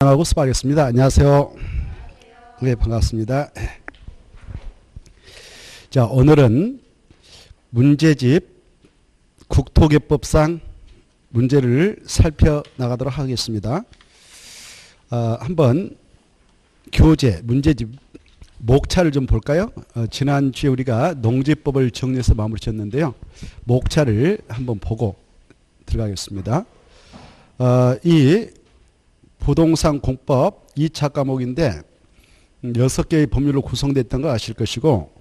하고 수고하겠습니다. 안녕하세요. 네, 반갑습니다. 자, 오늘은 문제집 국토개법상 문제를 살펴나가도록 하겠습니다. 한번 교재, 문제집 목차를 좀 볼까요? 지난주에 우리가 농지법을 정리해서 마무리 쳤는데요. 목차를 한번 보고 들어가겠습니다. 이 부동산 공법 2차 과목인데 6개의 법률로 구성됐던 거 아실 것이고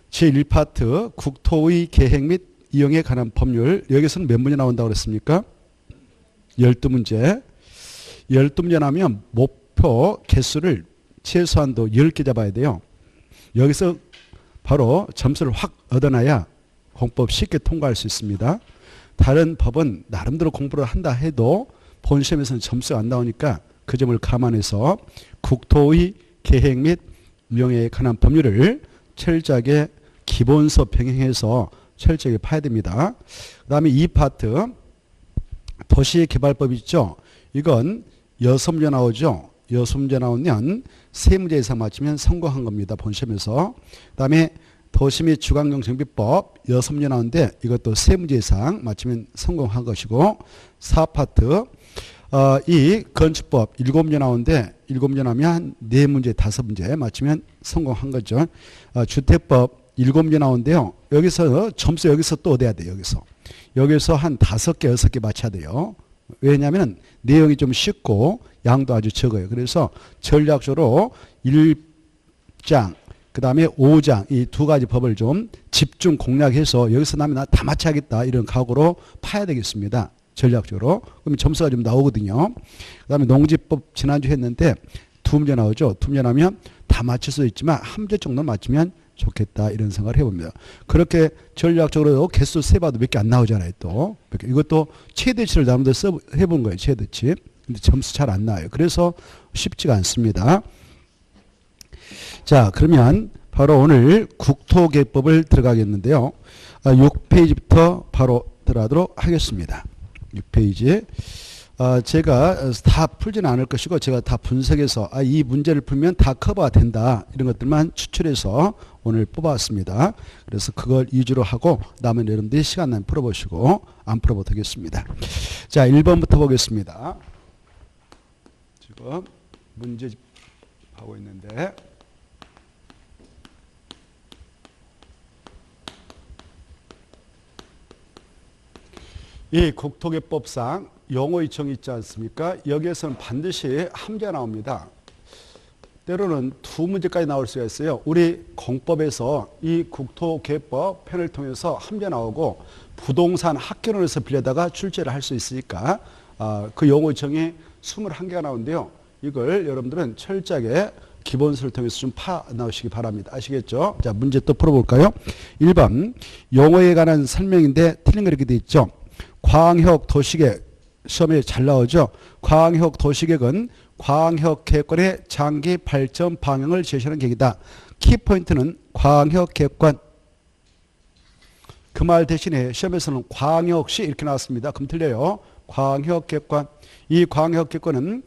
제1파트 국토의 계획 및 이용에 관한 법률, 여기서는 몇 문제 나온다고 그랬습니까? 12문제. 12문제 나면 목표 개수를 최소한도 10개 잡아야 돼요. 여기서 바로 점수를 확 얻어놔야 공법 쉽게 통과할 수 있습니다. 다른 법은 나름대로 공부를 한다 해도 본 시험에서는 점수가 안 나오니까 그 점을 감안해서 국토의 계획 및 이용에 관한 법률을 철저하게 기본서 병행해서 철저하게 파야 됩니다. 그 다음에 2파트 도시개발법 있죠. 이건 6문제 나오죠. 6문제 나오면 3문제 이상 맞추면 성공한 겁니다. 본 시험에서. 그 다음에 도시 및 주거환경정비법 6문제 나오는데 이것도 3문제 이상 맞추면 성공한 것이고 4파트 이 건축법 7문제 나오는데 7문제 나오면 한 4문제, 5문제 맞추면 성공한 거죠. 주택법 7문제 나오는데요. 여기서 점수 여기서 또 얻어야 돼요. 여기서 한 5개, 6개 맞춰야 돼요. 왜냐하면 내용이 좀 쉽고 양도 아주 적어요. 그래서 전략적으로 1장, 그 다음에 5장 이 두 가지 법을 좀 집중 공략해서 여기서 나면 나 다 맞춰야겠다 이런 각오로 파야 되겠습니다. 전략적으로. 그럼 점수가 좀 나오거든요. 그 다음에 농지법 지난주 했는데 2문제 나오죠. 2문제 나오면 다 맞출 수 있지만 한 문제 정도 맞추면 좋겠다 이런 생각을 해봅니다. 그렇게 전략적으로 개수 세봐도 몇 개 안 나오잖아요. 또 이것도 최대치를 나름대로 해본 거예요. 최대치. 근데 점수 잘 안 나와요. 그래서 쉽지가 않습니다. 자, 그러면 바로 오늘 국토개법을 들어가겠는데요. 6페이지부터 바로 들어가도록 하겠습니다. 6페이지. 제가 다 풀지는 않을 것이고 제가 다 분석해서 이 문제를 풀면 다 커버가 된다 이런 것들만 추출해서 오늘 뽑아왔습니다. 그래서 그걸 위주로 하고 남은 여러분들이 시간 나면 풀어보시고 안 풀어봐도 되겠습니다. 자, 1번부터 보겠습니다. 지금 문제집 하고 있는데 이 국토개법상 용어 이청이 있지 않습니까? 여기에서는 반드시 한 문제 나옵니다. 때로는 2문제까지 나올 수가 있어요. 우리 공법에서 이 국토개법 편을 통해서 한 문제 나오고 부동산 학개론에서 빌려다가 출제를 할 수 있으니까 그 용어 이청이 21개가 나오는데요. 이걸 여러분들은 철저하게 기본서를 통해서 좀 파 나오시기 바랍니다. 아시겠죠? 자, 문제 또 풀어볼까요? 1번 용어에 관한 설명인데 틀린 거 이렇게 돼 있죠. 광역 도시계획 시험에 잘 나오죠. 광역 도시계획은 광역 계획권의 장기 발전 방향을 제시하는 계획이다. 키포인트는 광역 계획권. 그 말 대신에 시험에서는 광역시 이렇게 나왔습니다. 그럼 틀려요. 광역 계획권. 이 광역 계획권은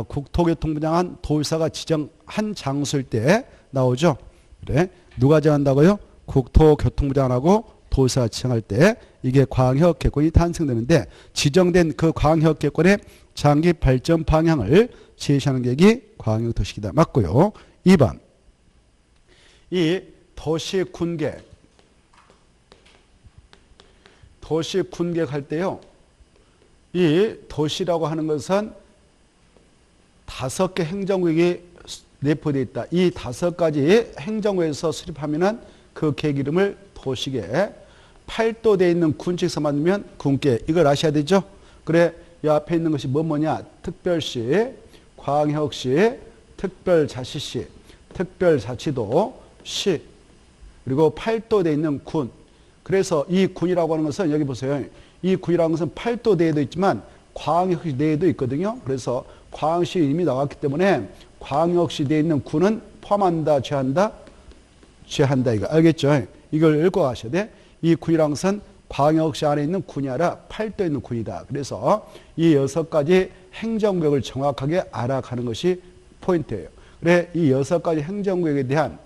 국토교통부장한 도지사가 지정한 장소일 때 나오죠. 그래. 누가 정한다고요? 국토교통부장하고 도지사가 지정할 때 이게 광역계획권이 탄생되는데 지정된 그 광역계획권의 장기 발전 방향을 제시하는 계획이 광역도시계획이다. 맞고요. 2번 이 도시군계획 할 때요. 이 도시라고 하는 것은 5개 행정구역이 내포되어 있다. 이 5가지 행정구에서 수립하면은 그 계획 이름을 도시계획. 8도 되어 있는 군칙에서 만들면 군계획. 이걸 아셔야 되죠. 그래, 이 앞에 있는 것이 뭐냐? 특별시, 광역시, 특별자치시, 특별자치도, 시, 그리고 8도 되어 있는 군. 그래서 이 군이라고 하는 것은 여기 보세요. 이 군이라는 것은 8도 내에도 있지만 광역시 내에도 있거든요. 그래서 광역시 이미 나왔기 때문에 광역시 내에 있는 군은 포함한다, 제한다? 제한다. 이거 알겠죠? 이걸 읽고 가셔야 돼. 이 군이라는 것은 광역시 안에 있는 군이 아니라 팔도에 있는 군이다. 그래서 이 6가지 행정구역을 정확하게 알아가는 것이 포인트예요. 그래, 이 6가지 행정구역에 대한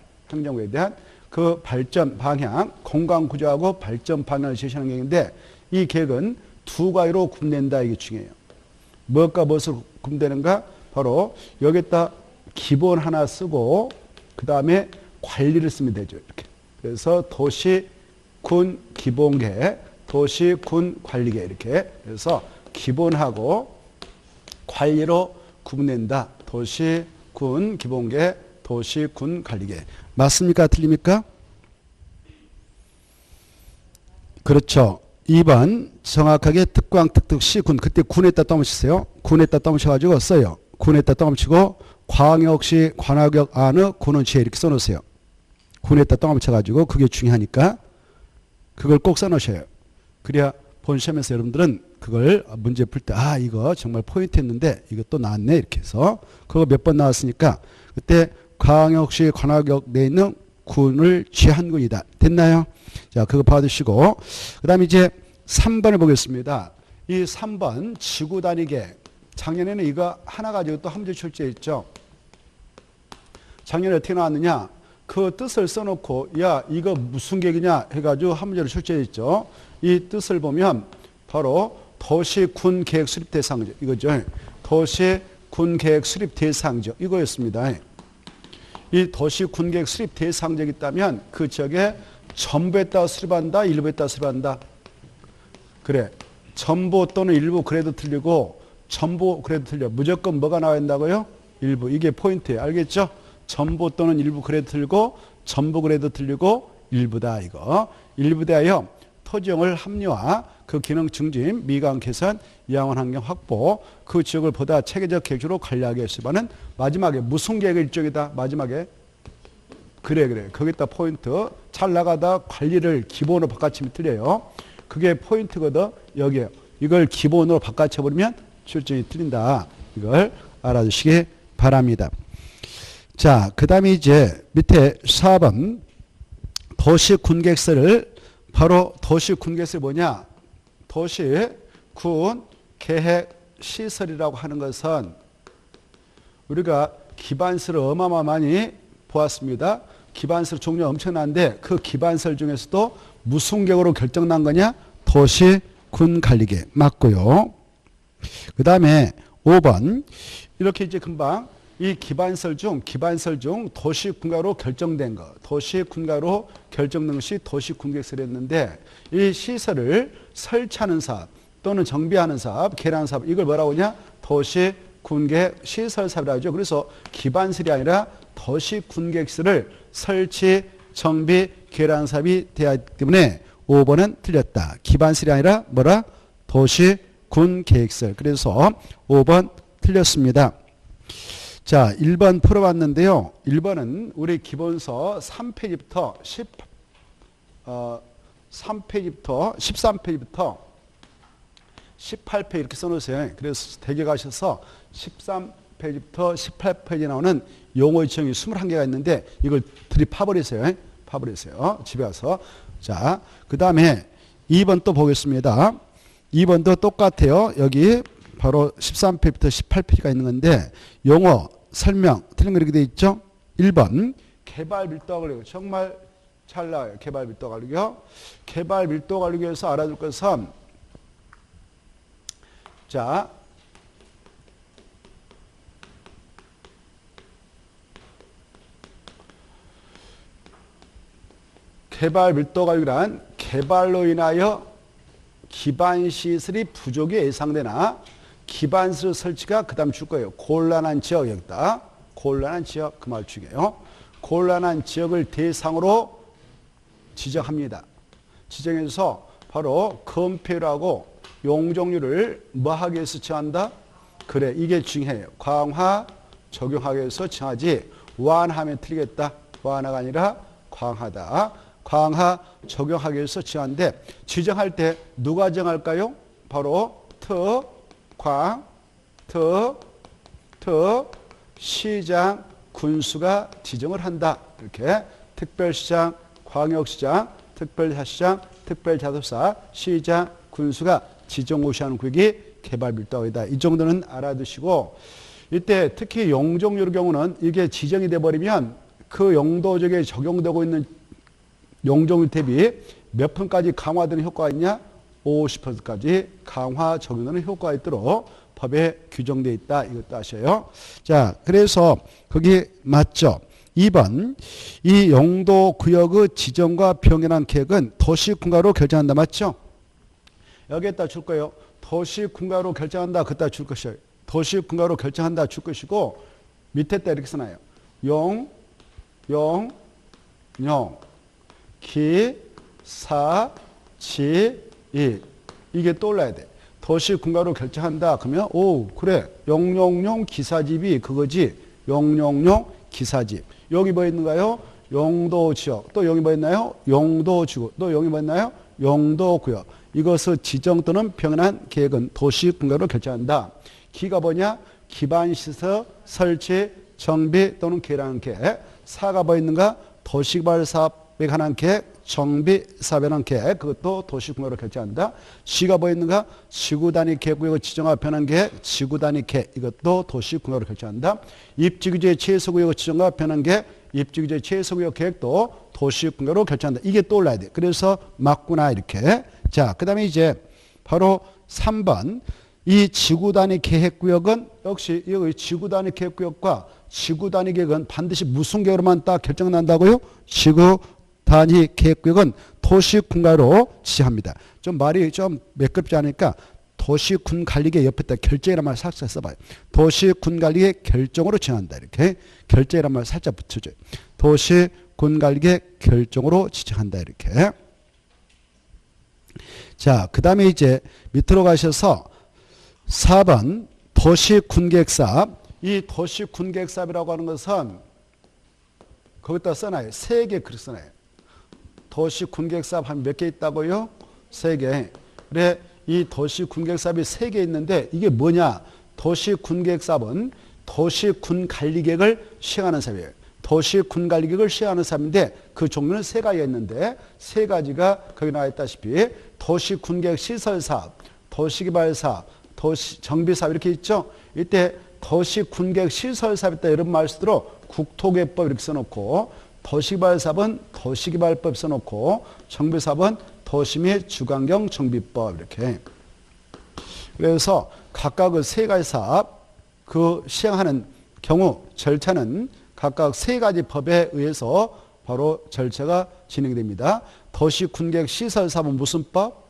그 발전 방향, 공간 구조하고 발전 방향을 제시하는 계획인데 이 계획은 2가지로 구분된다. 이게 중요해요. 무엇과 무엇을 구분되는가? 바로 여기다 기본 하나 쓰고 그 다음에 관리를 쓰면 되죠. 이렇게. 그래서 도시, 군, 기본계, 도시, 군, 관리계 이렇게. 그래서 기본하고 관리로 구분된다. 도시, 군, 기본계, 도시, 군, 관리계. 맞습니까? 틀립니까? 그렇죠. 2번 정확하게 특광, 특특, 시, 군. 그때 군에다 떠붙이세요. 군에다 떠붙여가지고 써요. 군에다 떠붙이고 광역시, 관할구역 안의 군은 지에 이렇게 써놓으세요. 군에다 떠붙여가지고 그게 중요하니까 그걸 꼭 써놓으셔요. 그래야 본 시험에서 여러분들은 그걸 문제 풀 때 아 이거 정말 포인트였는데 이거 또 나왔네 이렇게 해서 그거 몇 번 나왔으니까 그때 광역시, 관할구역 내에 있는 군을 취한 군이다. 됐나요? 자, 그거 봐두시고 그 다음에 이제 3번을 보겠습니다. 이 3번 지구 단위계. 작년에는 이거 하나 가지고 또 한 문제 출제했죠. 작년에 어떻게 나왔느냐? 그 뜻을 써놓고 야 이거 무슨 계획이냐 해가지고 한 문제를 출제했죠. 이 뜻을 보면 바로 도시군계획 수립 대상적 이거죠. 도시군계획 수립 대상적 이거였습니다. 이 도시군계획 수립 대상적이 있다면 그 지역에 전부에다 수립한다, 일부에다 수립한다. 그래. 전부 또는 일부 그래도 틀리고 전부 그래도 틀려. 무조건 뭐가 나와야 된다고요? 일부. 이게 포인트예요. 알겠죠? 전부 또는 일부 그래도 틀리고 전부 그래도 틀리고 일부다 이거. 일부 대하여 토지용을 합리화, 그 기능 증진, 미관 개선, 이양원 환경 확보, 그 지역을 보다 체계적 계획으로 관리하기 위해서는 마지막에 무슨 계획의 일종이다. 마지막에 그래 거기다 포인트. 잘 나가다 관리를 기본으로 바꿔치면 틀려요. 그게 포인트거든. 여기에요. 이걸 기본으로 바꿔쳐버리면 출제이 틀린다. 이걸 알아두시기 바랍니다. 자, 그 다음에 이제 밑에 4번 도시군계획서를 바로 도시군계획서가 뭐냐? 도시군계획시설이라고 하는 것은 우리가 기반서를 어마어마하게 보았습니다. 기반설 종류 엄청난데 그 기반설 중에서도 무슨 계획으로 결정난 거냐? 도시군관리계획 맞고요. 그 다음에 5번 이렇게 이제 금방 이 기반설 중 도시군가로 결정된 거, 도시군가로 결정된 것이 도시군계획설이었는데 이 시설을 설치하는 사업 또는 정비하는 사업, 개량 사업 이걸 뭐라고 하냐? 도시군계획 시설 사업이라고 하죠. 그래서 기반설이 아니라 도시군계획설을 설치, 정비, 개량 사업이 되어야 하기 때문에 5번은 틀렸다. 기반설이 아니라 뭐라? 도시군계획설. 그래서 5번 틀렸습니다. 자, 1번 풀어봤는데요. 1번은 우리 기본서 3페이지부터 13페이지부터 18페이지 이렇게 써놓으세요. 그래서 대개 가셔서 13페이지부터 18페이지 나오는 용어 유치형이 21개가 있는데 이걸 파버리세요. 파버리세요. 집에 가서. 자, 그 다음에 2번 또 보겠습니다. 2번도 똑같아요. 여기 바로 13페이지부터 18페이지가 있는 건데 용어 설명 틀린 거 이렇게 돼 있죠. 1번 개발 밀도 관리 정말 잘 나와요. 개발 밀도 관리요. 개발 밀도 관리에서 알아둘 것은 자 개발 밀도 관리란 개발로 인하여 기반시설이 부족이 예상되나 기반시설 설치가 그 다음 줄 거예요. 곤란한 지역 여기다. 곤란한 지역 그 말 주게요. 곤란한 지역을 대상으로 지정합니다. 지정해서 바로 건폐율하고 용적률을 뭐 하기 위해서 정한다? 그래 이게 중요해요. 강화 적용하기 위해서 정하지 완화하면 틀리겠다. 완화가 아니라 강화다. 강화 적용하기 위해서 정하는데 지정할 때 누가 정할까요? 바로 시장, 군수가 지정을 한다. 이렇게 특별시장, 광역시장, 특별시장, 특별자소사, 시장, 군수가 지정고시하는 구역이 개발밀도이다. 이 정도는 알아두시고 이때 특히 용적률의 경우는 이게 지정이 돼버리면 그 용도적에 적용되고 있는 용적률 대비 몇 푼까지 강화되는 효과가 있냐? 50%까지 강화 적용되는 효과가 있도록 법에 규정되어 있다. 이것도 아셔요. 자, 그래서 거기 맞죠? 2번 이 용도 구역의 지정과 병행한 계획은 도시군가로 결정한다. 맞죠? 여기에다 줄 거예요. 도시군가로 결정한다. 그따 줄 것이에요. 도시군가로 결정한다 줄 것이고 밑에다 이렇게 써놔요. 용, 기, 사, 지, 이. 이게 떠올라야 돼. 도시군가로 결정한다. 그러면 오 그래. 용용용 기사집이 그거지. 용용용 기사집. 여기 뭐 있는가요? 용도지역. 또 여기 뭐 있나요? 용도지구. 또 여기 뭐 있나요? 용도구역. 이것을 지정 또는 병행한 계획은 도시군가로 결정한다. 기가 뭐냐? 기반시설 설치, 정비 또는 개량한 계획. 사가 뭐 있는가? 도시개발 사업에 관한 계획, 정비 사업에 관한 계획. 그것도 도시군가로 결정한다. 지가 뭐 있는가? 지구단위 계획구역을 지정하고 변한 계획, 지구단위 계획. 이것도 도시군가로 결정한다. 입지규제 최소구역을 지정하고 변한 계획, 입지규제 최소구역 계획도 도시군가로 결정한다. 이게 떠올라야 돼. 그래서 맞구나 이렇게. 자, 그 다음에 이제 바로 3번. 이 지구단위 계획구역은 역시 이 지구단위 계획구역과 지구단위 계획은 반드시 무슨 계획으로만 딱 결정난다고요? 지구단위 계획구역은 도시군가로 지정합니다. 좀 말이 좀 매끄럽지 않으니까 도시군관리계 옆에다 결정이라는 말 살짝 써봐요. 도시군관리계 결정으로 지정한다. 이렇게 결정이라는 말 살짝 붙여줘요. 도시군관리계 결정으로 지정한다. 이렇게. 자, 그 다음에 이제 밑으로 가셔서 4번 도시군계획사업. 이 도시군계획사업이라고 하는 것은 거기다 써놔요. 3개 그렇게 써놔요. 도시군계획사업 하면 몇 개 있다고요? 3개. 그래, 이 도시군계획사업이 3개 있는데 이게 뭐냐? 도시군계획사업은 도시군관리계획을 시행하는 사업이에요. 도시군관리계획을 시행하는 사업인데 그 종류는 3가지가 있는데 3가지가 거기 나와 있다시피 도시군계획 시설사업, 도시개발사업, 도시정비사업 이렇게 있죠. 이때 도시군계획 시설사업이다 이런 말 쓰도록 국토계획법 이렇게 써놓고 도시개발사업은 도시개발법 써놓고 정비사업은 도시 및 주관경 정비법 이렇게. 그래서 각각 그 3가지 사업 그 시행하는 경우 절차는 각각 3가지 법에 의해서 바로 절차가 진행됩니다. 도시군계획 시설사업은 무슨 법?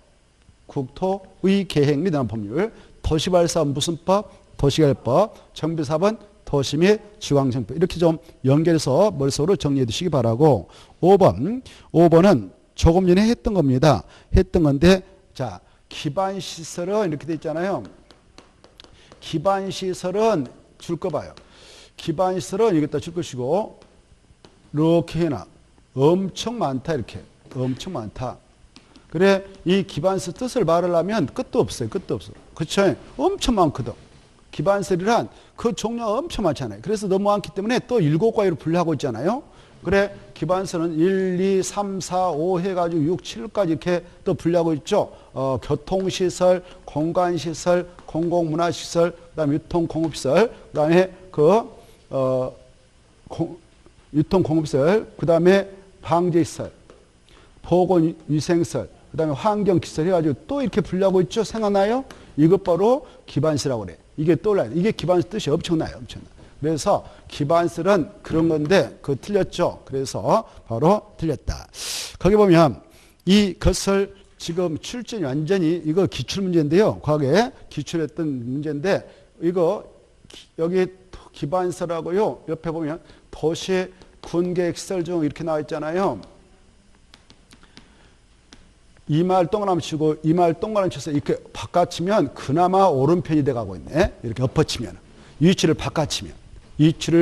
국토의 계획 및 법률. 도시개발사업은 무슨 법? 도시개발법. 정비사업은 도시 및 지방정비법. 이렇게 좀 연결해서 머릿속으로 정리해 두시기 바라고. 5번은 조금 전에 했던 겁니다. 했던 건데 자 기반시설은 이렇게 돼 있잖아요. 기반시설은 줄 거 봐요. 기반시설은 여기다 줄 것이고 이렇게 해놔. 엄청 많다 이렇게. 엄청 많다. 그래 이 기반시설 뜻을 말하려면 끝도 없어요. 끝도 없어. 그렇죠? 엄청 많거든. 기반시설이란 그 종류가 엄청 많잖아요. 그래서 너무 많기 때문에 또 7가지로 분류하고 있잖아요. 그래 기반시설은 1, 2, 3, 4, 5 해가지고 6, 7까지 이렇게 또 분류하고 있죠. 교통시설, 공간시설, 공공문화시설, 그다음에 유통공업시설, 그다음에 유통공업시설, 그다음에 방제시설, 보건위생시설, 그다음에 환경시설 해가지고 또 이렇게 분류하고 있죠. 생각나요? 이것 바로 기반시설이라고 그래. 이게 떠올라요. 이게 기반시설 뜻이 엄청나요. 엄청나. 그래서 기반시설은 그런 건데 그거 틀렸죠. 그래서 바로 틀렸다. 거기 보면 이것을 지금 출전이 완전히 이거 기출문제인데요. 과거에 기출했던 문제인데 이거 여기 기반시설하고요. 옆에 보면 도시 군계획시설 중 이렇게 나와 있잖아요. 이 말 동그라미 치고 이 말 동그라미 쳐서 이렇게 바꿔치면 그나마 오른편이 돼가고 있네. 이렇게 엎어치면 위치를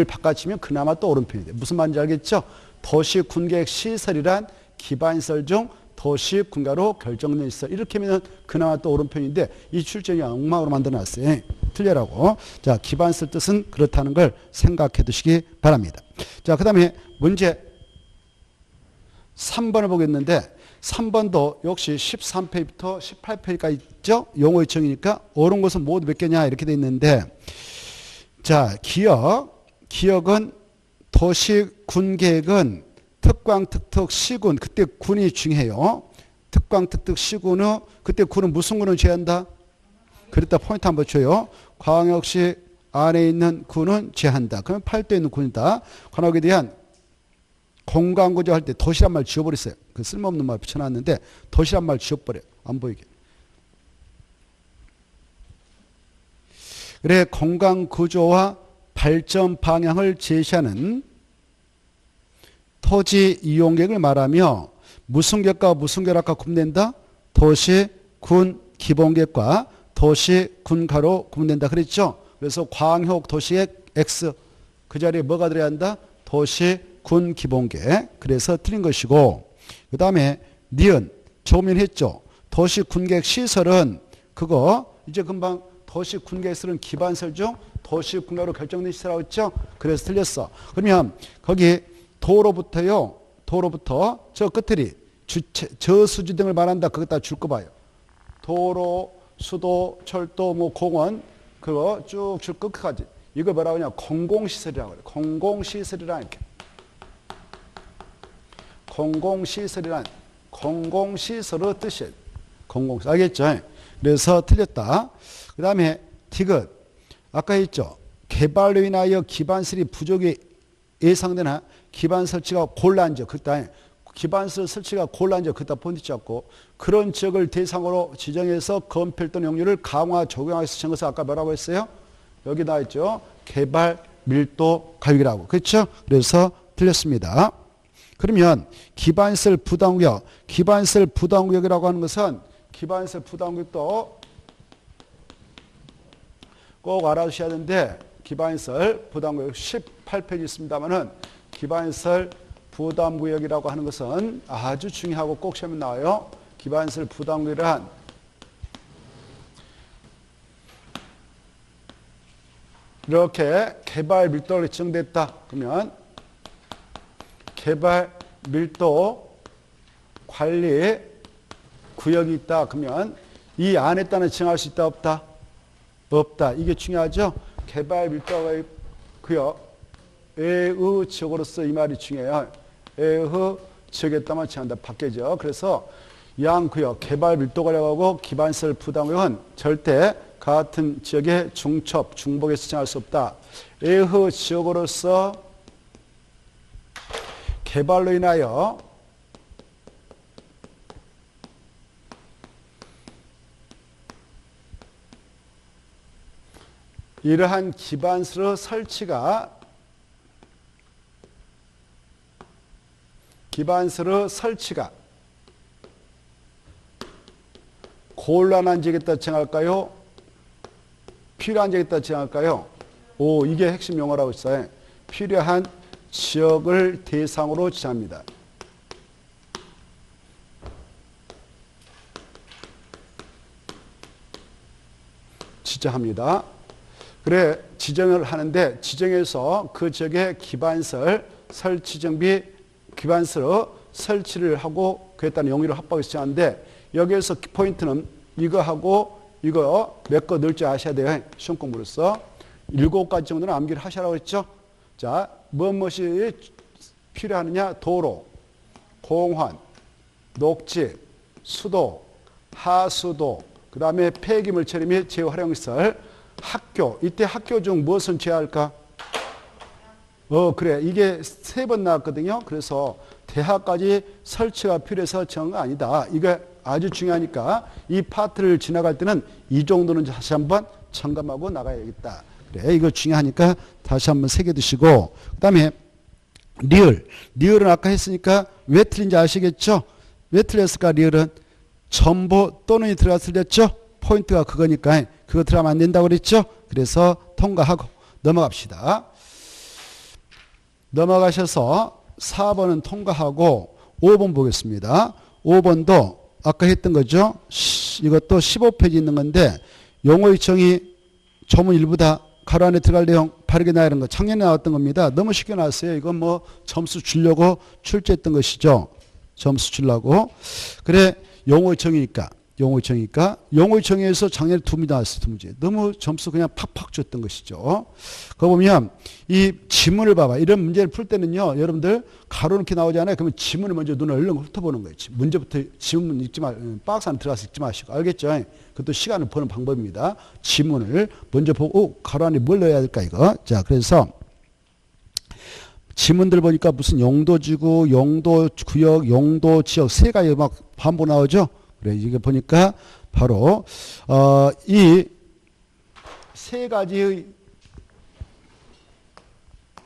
바꿔치면 그나마 또 오른편이 돼. 무슨 말인지 알겠죠? 도시군계획 시설이란 기반시설 중 도시군가로 결정된 시설 이렇게 하면 그나마 또 오른편인데 이 출전이 엉망으로 만들어놨어요. 틀려라고. 자 기반시설 뜻은 그렇다는 걸 생각해 두시기 바랍니다. 자 그 다음에 문제 3번을 보겠는데 3번도 역시 13페이지부터 18페이지까지 있죠. 용어 요청이니까 옳은 것은 모두 몇 개냐 이렇게 돼 있는데 자 기억은 도시 군 계획은 특광 특특 시군 그때 군이 중요해요. 특광 특특 시군은 그때 군은 무슨 군을 제한다? 그랬다 포인트 한번 줘요. 광역시 안에 있는 군은 제한다. 그러면 팔도에 있는 군이다. 관역에 대한 공간구조 할 때 도시란 말 지워버렸어요. 그 쓸모없는 말 붙여놨는데 도시란 말 지워버려요. 안 보이게. 그래 공간구조와 발전 방향을 제시하는 토지 이용계획을 말하며 무슨 계획과 무슨 계획과 구분된다? 도시, 군, 기본계획과 도시, 군, 가로 구분된다. 그랬죠? 그래서 광역 도시계획 X 그 자리에 뭐가 들어야 한다? 도시, 군, 기본계획. 그래서 틀린 것이고 그 다음에 니은 조민 했죠. 도시, 군계획 시설은 그거 이제 금방 도시, 군계획 시설은 기반설 중 도시, 군가로 결정된 시설이라고 했죠. 그래서 틀렸어. 그러면 거기 도로부터 저 끝들이 저수지 등을 말한다. 그거 다 줄 거 봐요. 도로, 수도, 철도, 뭐 공원 그거 쭉 줄 끝까지. 이걸 뭐라고 하냐? 공공시설이라고 그래요. 공공시설이라 이렇게. 공공시설의 뜻이에요. 공공시설. 알겠죠? 그래서 틀렸다. 그 다음에 디귿. 아까 했죠. 개발로 인하여 기반설이 부족이 예상되나 기반 설치가 곤란적. 그다음에 기반설 설치가 곤란적. 그다 포인트 잡고 그런 지역을 대상으로 지정해서 건폐율 또는 용률을 강화 적용하기 시작한 것을 아까 뭐라고 했어요? 여기 나와 있죠. 개발 밀도 가격이라고. 그렇죠? 그래서 틀렸습니다. 그러면 기반설 부담구역. 기반설 부담구역이라고 하는 것은 기반설 부담구역도 꼭 알아두셔야 하는데 기반설 부담구역 18페이지 있습니다만은 기반설 부담구역이라고 하는 것은 아주 중요하고 꼭 시험에 나와요. 기반설 부담구역이란 이렇게 개발 밀도가 지정됐다. 그러면 개발 밀도 관리 구역이 있다. 그러면 이 안에 따라 지정할 수 있다 없다? 없다. 이게 중요하죠. 개발 밀도 구역 에의 지역으로서 이 말이 중요해요. 에의 지역에 따라만 지정한다. 바뀌죠. 그래서 양구역 개발 밀도 관리하고 기반설 부담구역은 절대 같은 지역의 중첩, 중복에서 지정할 수 없다. 에의 지역으로서 개발로 인하여 이러한 기반설의 설치가 곤란한 지역에다 지정할까요? 필요한 지역에다 지정할까요? 이게 핵심 용어라고 했어요. 필요한 지역을 대상으로 지정합니다. 지정합니다. 그래 지정을 하는데 지정해서 그 지역에 기반설 설치 정비 기반설 설치를 하고 그에 따른 용의를 확보하기 시작하는데 여기에서 포인트는 이거하고 이거 몇 거 넣을 줄 아셔야 돼요. 시험 공부로서 7가지 정도는 암기를 하시라고 했죠. 자, 무엇이 필요하느냐? 도로, 공원, 녹지, 수도, 하수도, 그 다음에 폐기물 처리 및 재활용시설, 학교. 이때 학교 중 무엇은 제할까? 그래. 이게 3번 나왔거든요. 그래서 대학까지 설치가 필요해서 정은 아니다. 이거 아주 중요하니까 이 파트를 지나갈 때는 이 정도는 다시 한번 점검하고 나가야겠다. 그래. 이거 중요하니까 다시 한번 새겨두시고. 그 다음에 리을. 리을은 아까 했으니까 왜 틀린지 아시겠죠? 왜 틀렸을까? 리을은 전부 또는이 들어가 틀렸죠? 포인트가 그거니까 그거 들어가면 안 된다고 그랬죠? 그래서 통과하고 넘어갑시다. 넘어가셔서 4번은 통과하고 5번 보겠습니다. 5번도 아까 했던 거죠. 이것도 15페이지 있는 건데 용어 요청이 조문 일부다 가로 안에 들어갈 내용 바르게 나열한 거 작년에 나왔던 겁니다. 너무 쉽게 나왔어요. 이건 뭐 점수 주려고 출제했던 것이죠. 점수 주려고. 그래, 용어청이니까. 용어청에서 작년에 2문제 나왔어요. 2문제. 너무 점수 그냥 팍팍 줬던 것이죠. 그거 보면 이 지문을 봐봐. 이런 문제를 풀 때는요. 여러분들 가로 이렇게 나오잖아요. 그러면 지문을 먼저 눈을 얼른 훑어보는 거예요. 문제부터 지문 읽지 박스 안에 들어가서 읽지 마시고. 알겠죠? 그것도 시간을 보는 방법입니다. 지문을 먼저 보고 가로 안에 뭘 넣어야 될까 이거. 자, 그래서 지문들 보니까 무슨 용도지구, 용도구역, 용도지역 세 가지 막 반복 나오죠. 그래, 이게 보니까 바로 이 세 가지의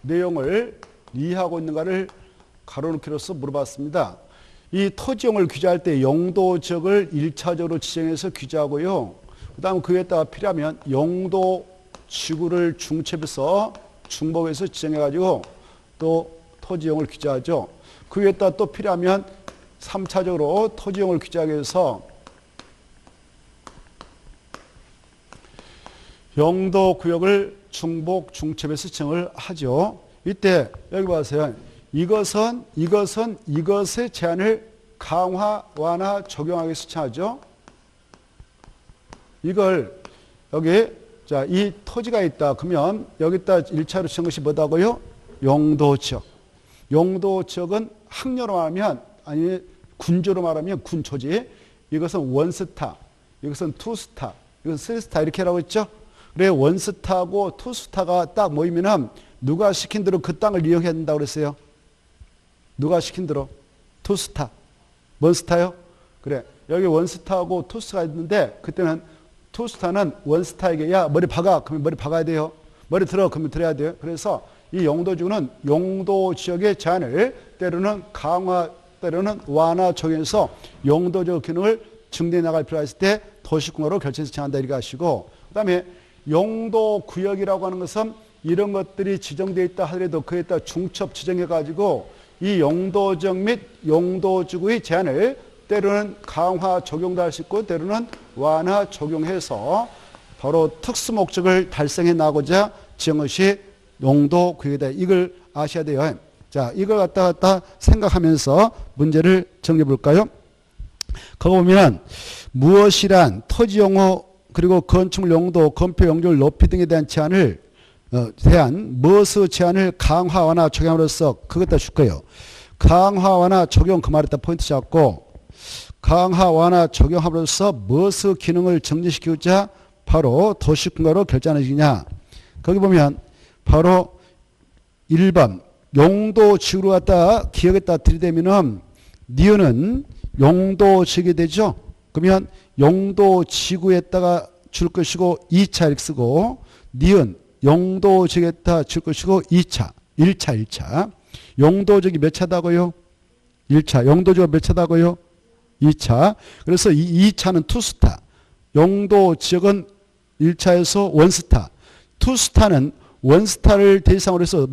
내용을 이해하고 있는가를 가로놓기로서 물어봤습니다. 이 토지용을 규제할 때 용도지역을 1차적으로 지정해서 규제하고요. 그 다음 그 위에다가 필요하면 용도지구를 중첩해서 중복해서 지정해가지고 또 토지용을 규제하죠. 그 위에다가 또 필요하면 3차적으로 토지용을 규제하기 위해서 용도구역을 중복, 중첩해서 지정을 하죠. 이때 여기 보세요. 이것은 이것의 제한을 강화, 완화, 적용하기 위해서 지정하죠. 이걸 여기 자, 이 토지가 있다. 그러면 여기다 1차로 지정한 것이 뭐다고요? 용도지역. 용도지역은 학렬로 말하면 아니 군조로 말하면 군초지. 이것은 원스타, 이것은 투스타, 이것은 쓰리스타 이렇게 하라고 했죠. 그래 원스타하고 투스타가 딱 모이면은 누가 시킨 대로 그 땅을 이용해야 된다고 그랬어요. 누가 시킨 대로? 투스타. 뭔 스타요? 그래 여기 원스타하고 투스타가 있는데 그때는 투스타는 원스타에게 야 머리 박아. 그러면 머리 박아야 돼요. 머리 들어. 그러면 들어야 돼요. 그래서 이 용도지구는 용도지역의 제한을 때로는 강화 때로는 완화 적용해서 용도적 기능을 증대해 나갈 필요가 있을 때 도시공화로 결정해서 정한다 이렇게 하시고 그 다음에 용도구역이라고 하는 것은 이런 것들이 지정되어 있다 하더라도 그에다 중첩 지정해 가지고 이 용도적 및 용도지구의 제한을 때로는 강화 적용도 할 수 있고 때로는 완화 적용해서 바로 특수 목적을 달성해 나가고자 지정한 것이 용도구역이다. 이걸 아셔야 돼요. 자, 이걸 갖다 생각하면서 문제를 정리해 볼까요? 거기 보면 무엇이란 토지용어 그리고 건축물 용도, 건폐 용적률 높이 등에 대한 제한을 무엇의 제한을 강화, 완화, 적용함으로써 그것다 줄 거예요. 강화, 완화, 적용 그 말에다 포인트 잡고 강화, 완화, 적용함으로써 무엇의 기능을 정지시키고자 바로 도시공가로 결정하는 것이냐. 거기 보면 바로 1번 용도지구로 갖다 기억에다 들이대면은 니은은 용도지역이 되죠. 그러면 용도지구에다가 줄 것이고 2차 이렇게 쓰고 니은 용도지역에다 줄 것이고 2차 1차 용도지역이 몇 차다고요? 1차 용도지역이 몇 차다고요? 2차 그래서 이 2차는 투스타 용도지역은 1차에서 원스타 투스타는 원스타를 대상으로 해서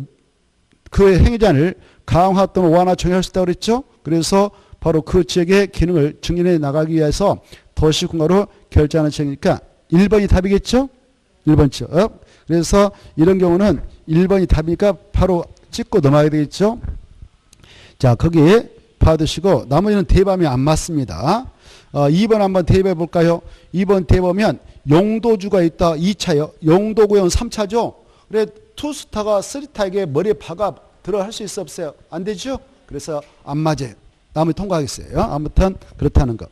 그 행위자를 강화 또는 완화 적용할 수 있다고 그랬죠. 그래서 바로 그 지역의 기능을 증진해 나가기 위해서 도시공가로 결정하는 지역이니까 1번이 답이겠죠. 1번 지역. 그래서 이런 경우는 1번이 답이니까 바로 찍고 넘어가야 되겠죠. 자, 거기에 봐두시고 나머지는 대입하면 안 맞습니다. 2번 한번 대입해 볼까요? 2번 대입하면 용도주가 있다. 2차요. 용도구역은 3차죠. 그래 투스타가 쓰리타에게 머리에 박아 들어 할 수 있어 없어요? 안 되죠? 그래서 안 맞아요. 다음에 통과하겠어요. 아무튼 그렇다는 거.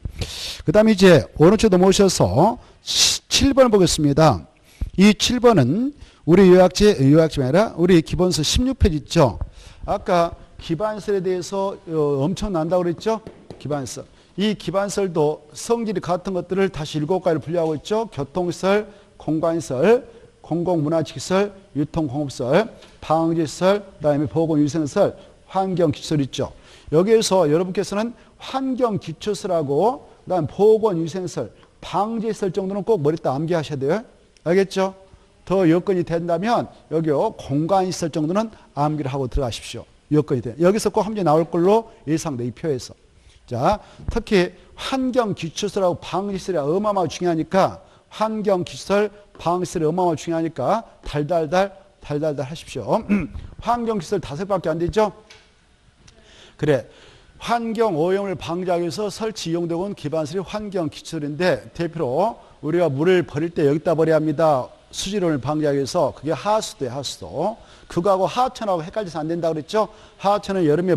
그 다음에 이제 오른쪽 넘어오셔서 7번 보겠습니다. 이 7번은 우리 요약지 아니라 우리 기본서 16페이지 있죠. 아까 기반설에 대해서 엄청난다고 그랬죠. 기반설. 이 기반설도 성질이 같은 것들을 다시 7가지로 분류하고 있죠. 교통설, 공간설, 공공문화시설, 유통공업설, 방지시설, 그다음에 보건위생설, 환경기초설 있죠. 여기에서 여러분께서는 환경기초설하고 그다음 보건위생설, 방지시설 정도는 꼭 머리에 암기하셔야 돼요. 알겠죠? 더 여건이 된다면 여기요 공간시설 정도는 암기를 하고 들어가십시오. 여건이 돼. 여기서 꼭 한 문제 나올 걸로 예상돼 이 표에서. 자, 특히 환경기초설하고 방지시설이 어마어마하게 중요하니까 환경기초설, 방지시설이 어마어마하게 중요하니까 달달달 하십시오. 환경기초설 5개밖에 안 되죠? 그래. 환경 오염을 방지하기 위해서 설치 이용되고 있는 기반시설이 환경 기초인데 대표로 우리가 물을 버릴 때 여기다 버려야 합니다. 수질오염을 방지하기 위해서 그게 하수도예요. 하수도. 그거하고 하천하고 헷갈려서 안 된다고 그랬죠. 하천은 여름에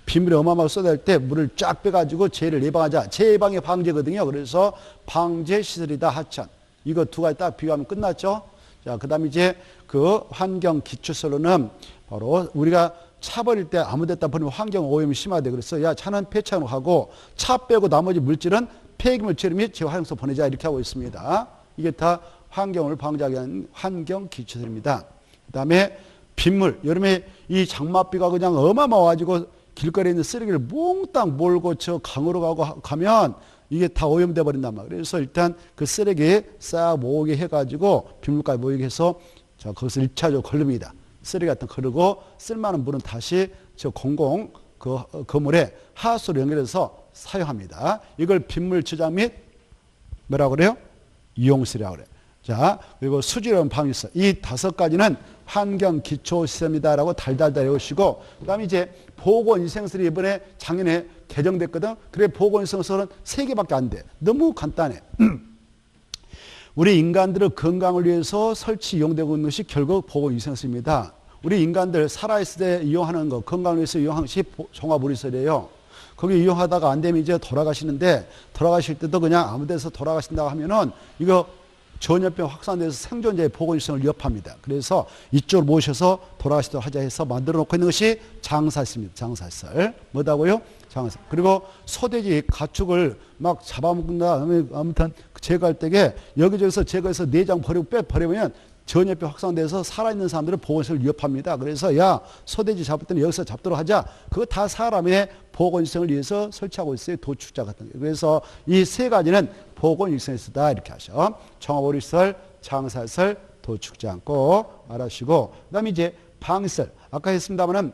빗물이 어마어마하게 쏟아질 때 물을 쫙 빼가지고 재해를 예방하자. 재해 예방의 방제거든요. 그래서 방제시설이다. 하천. 이거 두 가지 딱 비교하면 끝났죠. 자, 그 다음에 이제 그 환경 기초설로는 바로 우리가 차 버릴 때 아무 데다 버리면 환경 오염이 심하대. 그래서 야, 차는 폐차로 하고 차 빼고 나머지 물질은 폐기물 처리 및 재활용소 보내자. 이렇게 하고 있습니다. 이게 다 환경을 방지하기 위한 환경 기초설입니다. 그 다음에 빗물. 여름에 이 장맛비가 그냥 어마어마해가지고 길거리에 있는 쓰레기를 몽땅 몰고 저 강으로 가면 이게 다 오염돼 버린단 말이에요. 그래서 일단 그 쓰레기 싹 모으게 해가지고 빗물까지 모이게 해서 자, 거기서 1차적으로 걸릅니다. 쓰레기 같은 거 거르고 쓸만한 물은 다시 저 공공 그 건물에 하수로 연결해서 사용합니다. 이걸 빗물 저장 및 뭐라고 그래요? 이용시설이라고 그래요. 자, 그리고 수질오염 방지시설. 이 5가지는 환경 기초시설입니다라고 달달달 외우시고, 그 다음에 이제 보건위생시설이 이번에 작년에 개정됐거든. 그래, 보건위생시설은 3개밖에 안 돼. 너무 간단해. 우리 인간들의 건강을 위해서 설치 이용되고 있는 것이 결국 보건위생시설입니다. 우리 인간들 살아있을 때 이용하는 거, 건강을 위해서 이용하는 것이 종합의료시설이에요. 거기 이용하다가 안 되면 이제 돌아가시는데, 돌아가실 때도 그냥 아무 데서 돌아가신다고 하면은 이거 전염병 확산돼서 생존자의 보건시설을 위협합니다. 그래서 이쪽으로 모셔서 돌아가시도록 하자 해서 만들어 놓고 있는 것이 장사시설입니다. 장사시설. 뭐다고요? 장사시설. 그리고 소돼지 가축을 막 잡아먹는다. 아무튼 제거할 때에 여기저기서 제거해서 내장 버리고 버리면 전염병 확산돼서 살아있는 사람들은 보건시설을 위협합니다. 그래서 야, 소돼지 잡을 때는 여기서 잡도록 하자. 그거 다 사람의 보건시설을 위해서 설치하고 있어요. 도축자 같은 거. 그래서 이 3가지는 보건위생시설이다. 이렇게 하셔. 종합의료시설, 장사시설, 도축장 꼭 알아시고, 그 다음에 이제 방시설. 아까 했습니다마는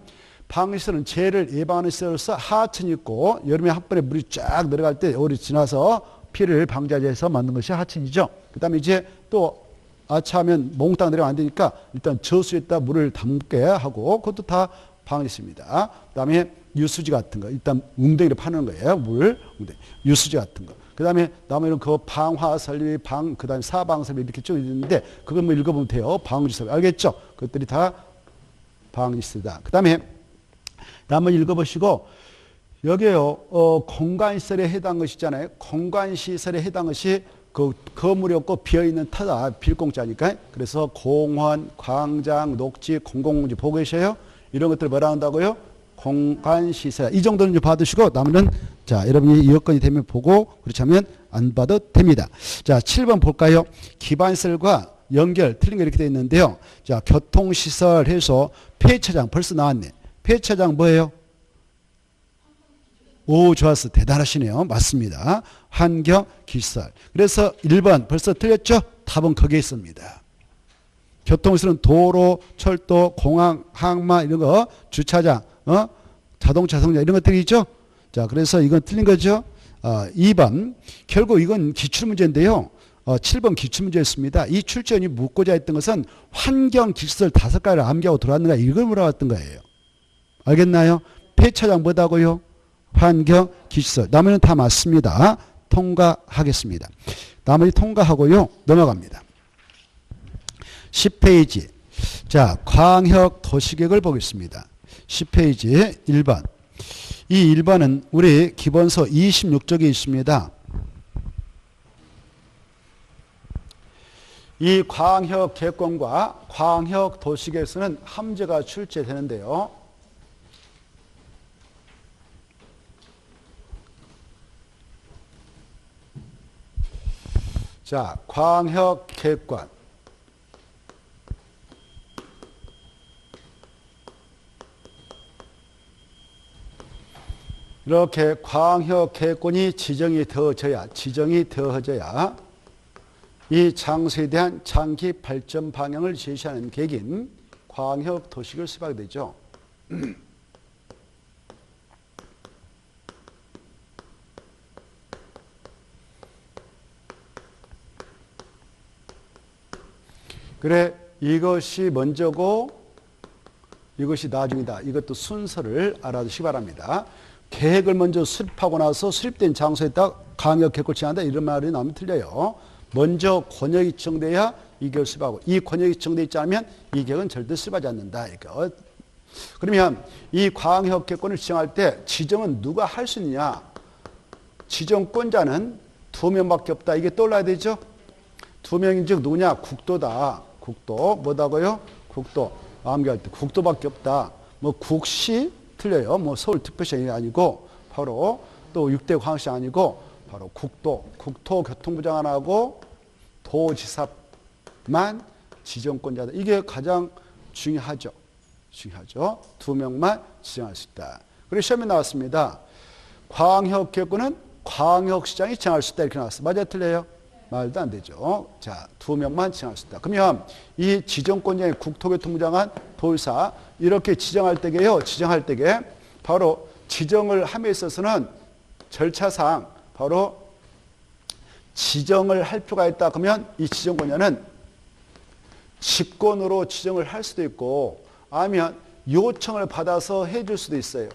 방시설은 재해를 예방하는 시설로서 하천이 있고, 여름에 한 번에 물이 쫙 내려갈 때 열이 지나서 피해를 방지하기 위해서 만든 것이 하천이죠. 그 다음에 이제 또 아차하면 몽땅 내려가면 안 되니까 일단 저수에다 물을 담게 하고, 그것도 다 방지입니다. 그 다음에 유수지 같은 거, 일단 웅덩이를 파는 거예요. 물, 웅덩이. 유수지 같은 거. 그 다음에 나머지는 그 방화설비, 그 다음에 사방설비 이렇게 쭉 있는데, 그거 뭐 읽어보면 돼요. 방지설비. 알겠죠? 그것들이 다 방지설이다. 그 다음에 한번 읽어보시고, 여기에요, 공간시설에 해당한 것이잖아요. 공간시설에 해당한 것이 그 건물이 없고 비어있는 터다. 빌공짜니까. 그래서 공원, 광장, 녹지, 공공공지 보고 계셔요? 이런 것들 뭐라 한다고요? 공간시설. 이 정도는 받으시고, 나머지는 자, 여러분이 여건이 되면 보고, 그렇지 않으면 안 봐도 됩니다. 자, 7번 볼까요? 기반시설과 연결, 틀린 거 이렇게 되어 있는데요. 자, 교통시설 해서 폐차장 벌써 나왔네. 폐차장 뭐예요? 오, 좋았어. 대단하시네요. 맞습니다. 환경 기시설. 그래서 1번 벌써 틀렸죠? 답은 거기에 있습니다. 교통시설은 도로, 철도, 공항, 항만 이런 거, 주차장, 자동차 성장 이런 것들이 있죠? 자, 그래서 이건 틀린 거죠? 2번. 결국 이건 기출문제인데요. 7번 기출문제였습니다. 이 출제원이 묻고자 했던 것은 환경 기시설 5가지를 암기하고 들어왔는가 이걸 물어봤던 거예요. 알겠나요? 폐차장 뭐다고요? 환경 기시설. 나머지는 다 맞습니다. 통과하겠습니다. 나머지 통과하고요. 넘어갑니다. 10페이지. 자, 광역 도시계획을 보겠습니다. 10페이지 1번. 이 1번은 우리 기본서 26쪽에 있습니다. 이 광역 계획권과 광역 도시계획서는 함재가 출제되는데요. 자, 광역 계획권. 이렇게 광역 계획권이 지정이 되어져야 이 장소에 대한 장기 발전 방향을 제시하는 계획인 광역 도시계획을 수립하게 되죠. 그래, 이것이 먼저고 이것이 나중이다. 이것도 순서를 알아두시기 바랍니다. 계획을 먼저 수립하고 나서 수립된 장소에다 광역 계획을 지정한다 이런 말이 나오면 틀려요. 먼저 권역이 지정돼야 이 계획을 수립하고 이 권역이 지정되어 있지 않으면 이 계획은 절대 수립하지 않는다. 이거. 그러면 이 광역 계획권을 지정할 때 지정은 누가 할 수 있느냐? 지정권자는 2명밖에 없다. 이게 떠올라야 되죠? 2명인 즉 누구냐? 국도다. 국도. 뭐다고요? 국도. 암기할 때 국도밖에 없다. 뭐 국시 틀려요. 뭐 서울특별시장이 아니고 바로 또 6대 광역시 아니고 바로 국도. 국토교통부 장관하고 도지사만 지정권자다. 이게 가장 중요하죠. 2명만 지정할 수 있다. 그리고 시험에 나왔습니다. 광역계획권은 광역시장이 지정할 수 있다. 이렇게 나왔어요. 맞아요? 틀려요? 말도 안 되죠. 자, 2명만 지정할 수 있다. 그러면 이 지정권자의 국토교통부 장관, 도지사 이렇게 지정할 때게요. 지정할 때게 바로 지정을 함에 있어서는 절차상 바로 지정을 할 필요가 있다. 그러면 이 지정권자는 직권으로 지정을 할 수도 있고 아니면 요청을 받아서 해줄 수도 있어요.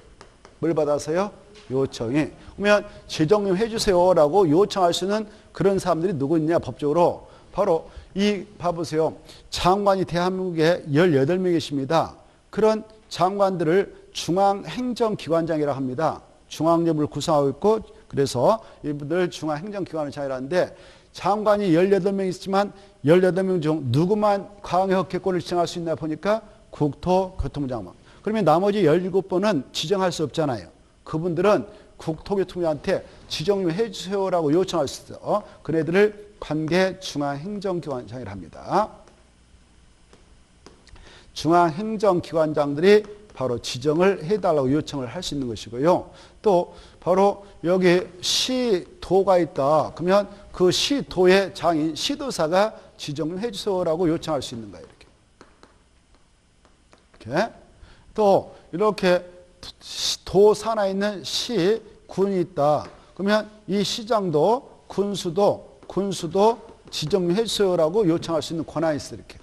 뭘 받아서요? 요청이. 그러면 지정님 해주세요라고 요청할 수 있는 그런 사람들이 누구 있냐 법적으로. 바로 이 봐보세요. 장관이 대한민국에 18명 계십니다. 그런 장관들을 중앙행정기관장이라고 합니다. 중앙정부를 구성하고 있고 그래서 이분들 중앙행정기관을 장이라는데 장관이 18명 있지만 18명 중 누구만 광역계획권을 지정할 수 있나 보니까 국토교통부 장관. 그러면 나머지 17번은 지정할 수 없잖아요. 그분들은 국토교통부한테 지정 좀 해주세요라고 요청할 수 있어요. 그네들을 관계 중앙행정기관장이라 합니다. 중앙행정기관장들이 바로 지정을 해달라고 요청을 할 수 있는 것이고요. 또 바로 여기 시도가 있다. 그러면 그 시도의 장인 시도사가 지정 좀 해주세요라고 요청할 수 있는 거예요. 이렇게. 또 이렇게 도 산하에 있는 시, 군이 있다. 그러면 이 시장도 군수도 지정 해주세요라고 요청할 수 있는 권한이 있어요. 이렇게.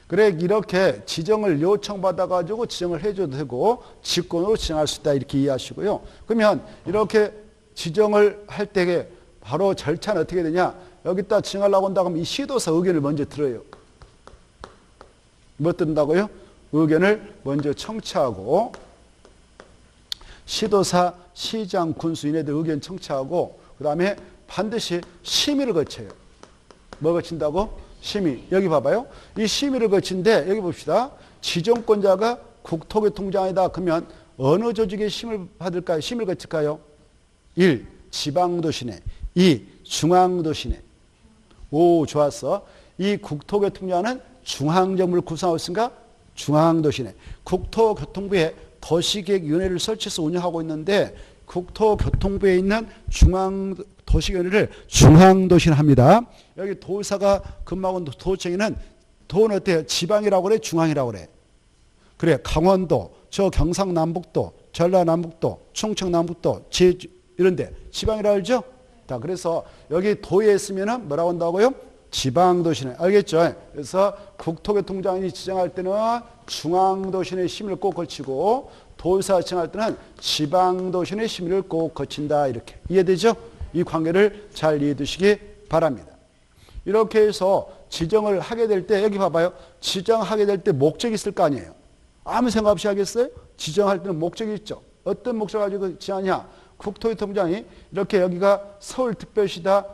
그래 이렇게 지정을 요청받아가지고 지정을 해줘도 되고 직권으로 지정할 수 있다. 이렇게 이해하시고요. 그러면 이렇게 지정을 할 때 바로 절차는 어떻게 되냐. 여기다 지정하려고 한다고 하면 이 시도사 의견을 먼저 들어요. 뭐 듣는다고요? 의견을 먼저 청취하고 시도사, 시장, 군수 이네들 의견 청취하고 그 다음에 반드시 심의를 거쳐요. 뭐 거친다고? 심의. 여기 봐봐요. 이 심의를 거친데 여기 봅시다. 지정권자가 국토교통부장이다. 그러면 어느 조직의 심을 받을까요? 심의를 거칠까요? 1. 지방도시내 2. 중앙도시내. 오, 좋았어. 이 국토교통부장은 중앙정부를 구성하고 있으니까 중앙도시내. 국토교통부에 도시계획위원회를 설치해서 운영하고 있는데 국토교통부에 있는 중앙도시위원회를 중앙도시를 합니다. 여기 도사가 근무하고 있는 도청에는 도는 어때요? 지방이라고 그래? 중앙이라고 그래? 그래, 강원도, 저 경상남북도, 전라남북도, 충청남북도, 제주 이런데 지방이라고 그러죠? 자, 그래서 여기 도에 있으면은 뭐라고 한다고요? 지방도시내. 알겠죠? 그래서 국토교통부장이 지정할 때는 중앙도시내 심의를 꼭 거치고 도의사가 지정할 때는 지방도시내 심의를 꼭 거친다. 이렇게. 이해되죠? 이 관계를 잘 이해해 두시기 바랍니다. 이렇게 해서 지정을 하게 될 때 여기 봐봐요. 지정하게 될 때 목적이 있을 거 아니에요. 아무 생각 없이 하겠어요? 지정할 때는 목적이 있죠. 어떤 목적을 가지고 지정하냐? 국토교통부장이 이렇게 여기가 서울특별시다.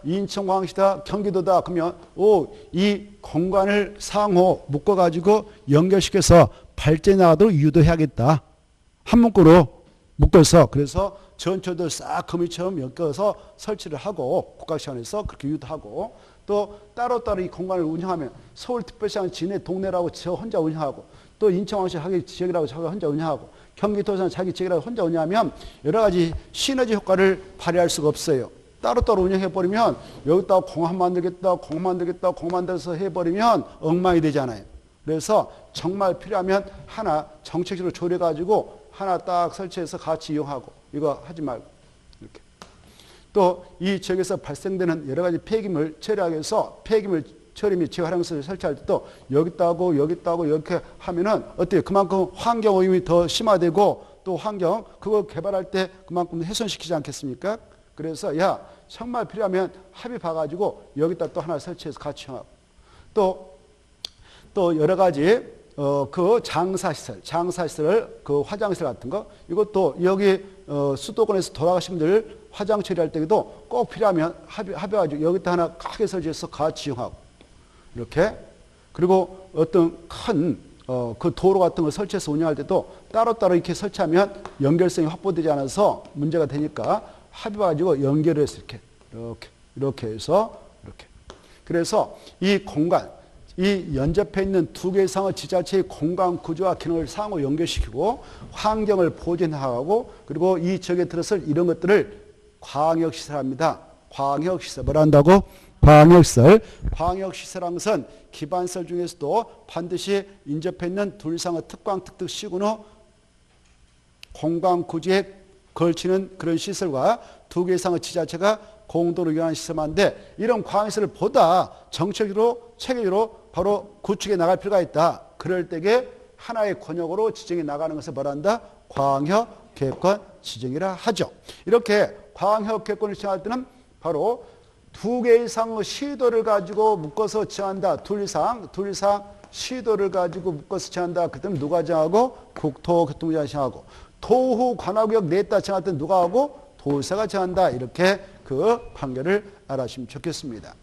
인천광역시다, 경기도다. 그러면 이 공간을 상호 묶어가지고 연결시켜서 발전이 나가도록 유도해야겠다. 한 문구로 묶어서 그래서 전초들 싹 거미처럼 엮어서 설치를 하고 국가시장에서 그렇게 유도하고 또 따로따로 이 공간을 운영하면 서울특별시장 지네 동네라고 저 혼자 운영하고 또 인천광역시 자기 지역이라고 자기 혼자 운영하고 경기도에서는 자기 지역이라고 혼자 운영하면 여러 가지 시너지 효과를 발휘할 수가 없어요. 따로따로 운영해버리면 여기다가 공항 만들어서 해버리면 엉망이 되잖아요. 그래서 정말 필요하면 하나 정책적으로 조례가지고 하나 딱 설치해서 같이 이용하고 이거 하지 말고 이렇게. 또 이 지역에서 발생되는 여러 가지 폐기물 처리하기 위해서 폐기물 처리 및 재활용시설 설치할 때도 여기 있다고 여기 있다고 이렇게 하면은 어때요? 그만큼 환경 오염이 더 심화되고 또 환경 그거 개발할 때 그만큼 훼손시키지 않겠습니까? 그래서 야 정말 필요하면 합의 봐가지고 여기다 또 하나 설치해서 같이 하고 또 여러 가지 그 장사시설 그 화장실 같은 거 이것도 여기 수도권에서 돌아가신 분들 화장 처리할 때에도 꼭 필요하면 합의가지고 여기다 하나 크게 설치해서 같이 이용하고 이렇게 그리고 어떤 큰 그 도로 같은 거 설치해서 운영할 때도 따로따로 이렇게 설치하면 연결성이 확보되지 않아서 문제가 되니까 합의가지고 연결해서 이렇게 해서 이렇게 그래서 이 공간 이 연접해 있는 두 개 이상의 지자체의 공간 구조와 기능을 상호 연결시키고 환경을 보존하고 그리고 이 지역에 들어설 이런 것들을 광역시설합니다. 광역시설 뭐라 한다고? 광역시설. 광역시설한 것은 기반시설 중에서도 반드시 인접해 있는 둘 이상의 특광 특특 시군의 공간 구조에 걸치는 그런 시설과 두 개 이상의 지자체가 공동으로 이용하는 시설인데 이런 광역시설을 보다 정책적으로 체계적으로 바로 구축해 나갈 필요가 있다. 그럴 때에 하나의 권역으로 지정해 나가는 것을 말한다. 광역계획권 지정이라 하죠. 이렇게 광역계획권을 지정할 때는 바로 두 개 이상의 시도를 가지고 묶어서 지정한다. 둘 이상 시도를 가지고 묶어서 지정한다. 그때는 누가 정하고? 국토교통부가 정하고 도후 관할구역 냈다 정할 때는 누가 하고? 도시가 정한다. 이렇게 그 관계를 알아주시면 좋겠습니다.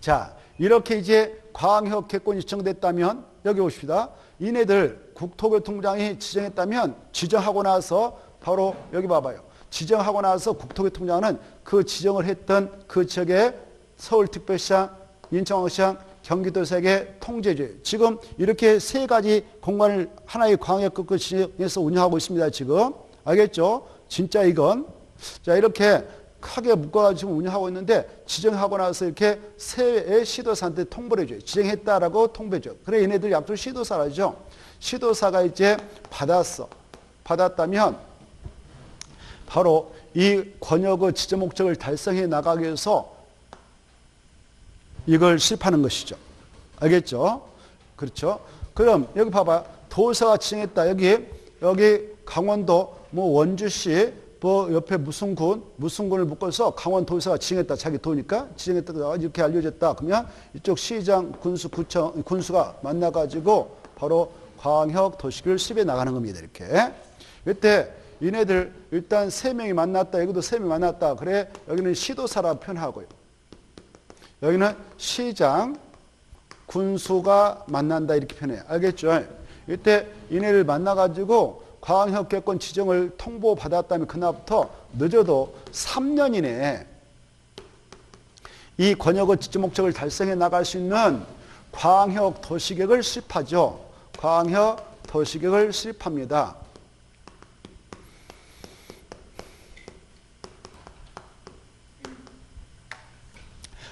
자, 이렇게 이제 광역계획권이 지정됐다면 여기 보십시다. 이네들 국토교통부장이 지정했다면 지정하고 나서 바로 여기 봐봐요. 지정하고 나서 국토교통부장은 그 지정을 했던 그 지역의 서울특별시장, 인천광역시장, 경기도시장의 통제주예요. 지금 이렇게 세 가지 공간을 하나의 광역계획권 지정해서 운영하고 있습니다. 지금 알겠죠? 진짜 이건 자 이렇게 크게 묶어가지고 운영하고 있는데 지정하고 나서 이렇게 세 시도사한테 통보를 해줘요. 지정했다라고 통보해줘요. 그래 얘네들 약속 시도사라죠. 시도사가 이제 받았다면 바로 이 권역의 지정 목적을 달성해 나가기 위해서 이걸 수립하는 것이죠. 알겠죠? 그렇죠? 그럼 여기 봐봐. 도사가 지정했다. 여기 강원도 원주시 옆에 무슨 군을 묶어서 강원도지사가 지정했다. 자기 도니까 지정했다. 이렇게 알려졌다. 그러면 이쪽 시장, 군수가 만나가지고 바로 광역도시를 수립해 나가는 겁니다. 이렇게. 이때 이네들 일단 3명이 만났다. 여기도 3명이 만났다. 그래 여기는 시도사라 표현하고요. 여기는 시장, 군수가 만난다. 이렇게 표현해요. 알겠죠? 이때 이네를 만나가지고 광역계획권 지정을 통보받았다면 그날부터 늦어도 3년 이내에 이 권역의 지정 목적을 달성해 나갈 수 있는 광역도시계획을 수립하죠. 광역도시계획을 수립합니다.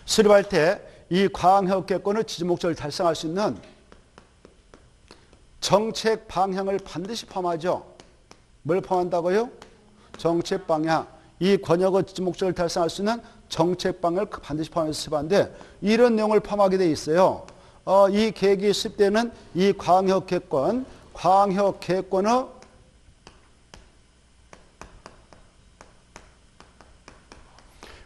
수립할 때 이 광역계획권의 지정 목적을 달성할 수 있는 정책 방향을 반드시 포함하죠. 뭘 포함한다고요? 정책 방향. 이 권역의 지정 목적을 달성할 수 있는 정책 방향을 반드시 포함해서 수립하는데 이런 내용을 포함하게 돼 있어요. 이 계획이 수립되는 이 광역계획권의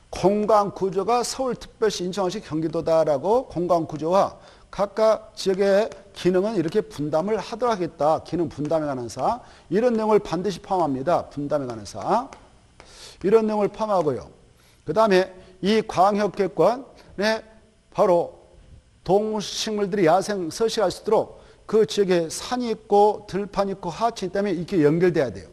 공간구조가 서울특별시, 인천광역시, 경기도다라고 공간구조와 각각 지역의 기능은 이렇게 분담을 하도록 하겠다. 기능 분담에 관한 사항. 이런 내용을 반드시 포함합니다. 분담에 관한 사항. 이런 내용을 포함하고요. 그 다음에 이 광역계획권에 바로 동식물들이 야생 서식할 수 있도록 그 지역에 산이 있고 들판이 있고 하천이 있다면 이렇게 연결돼야 돼요.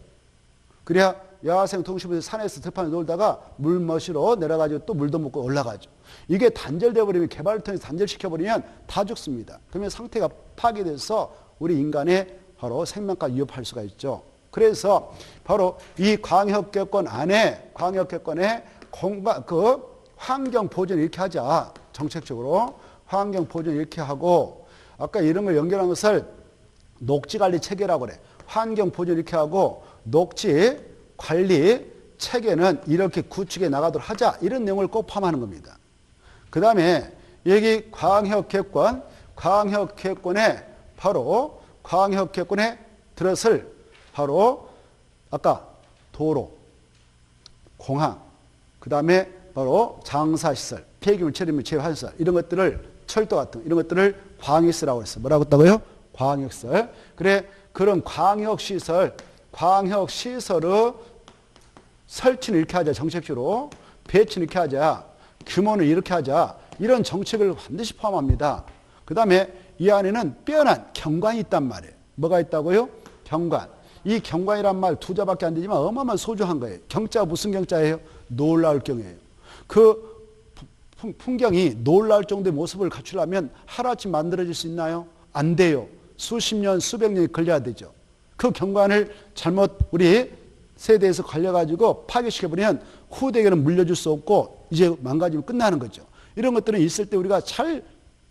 그래야 야생 동식물들이 산에서 들판에 놀다가 물 머시러 내려가지고 또 물도 먹고 올라가죠. 이게 단절되어 버리면 개발을 통해서 단절시켜버리면 다 죽습니다. 그러면 상태가 파괴돼서 우리 인간의 바로 생명까지 위협할 수가 있죠. 그래서 바로 이 광역계획권 안에 광역계획권에 환경 보존 이렇게 하자. 정책적으로 환경 보존 이렇게 하고 아까 이런 걸 연결한 것을 녹지관리 체계라고 그래. 환경 보존 이렇게 하고 녹지 관리 체계는 이렇게 구축해 나가도록 하자. 이런 내용을 꼭 포함하는 겁니다. 그 다음에 여기 광역회권에 바로 광역회권에 들어설 바로 아까 도로, 공항, 그 다음에 바로 장사시설, 폐기물 처리물 재활시설 이런 것들을 철도 같은 이런 것들을 광역시설이라고 했어요. 뭐라고 했다고요? 광역시설. 그래 그런 광역시설의 설치는 이렇게 하자. 정책적으로 배치는 이렇게 하자. 규모는 이렇게 하자. 이런 정책을 반드시 포함합니다. 그 다음에 이 안에는 빼어난 경관이 있단 말이에요. 뭐가 있다고요? 경관. 이 경관이란 말 두 자밖에 안 되지만 어마어마한 소중한 거예요. 경자가 무슨 경자예요? 놀라울 경이에요. 그 풍경이 놀라울 정도의 모습을 갖추려면 하루아침 만들어질 수 있나요? 안 돼요. 수십 년, 수백 년이 걸려야 되죠. 그 경관을 잘못 우리 세대에서 걸려가지고 파괴시켜버리면 후대에게는 물려줄 수 없고 이제 망가지면 끝나는 거죠. 이런 것들은 있을 때 우리가 잘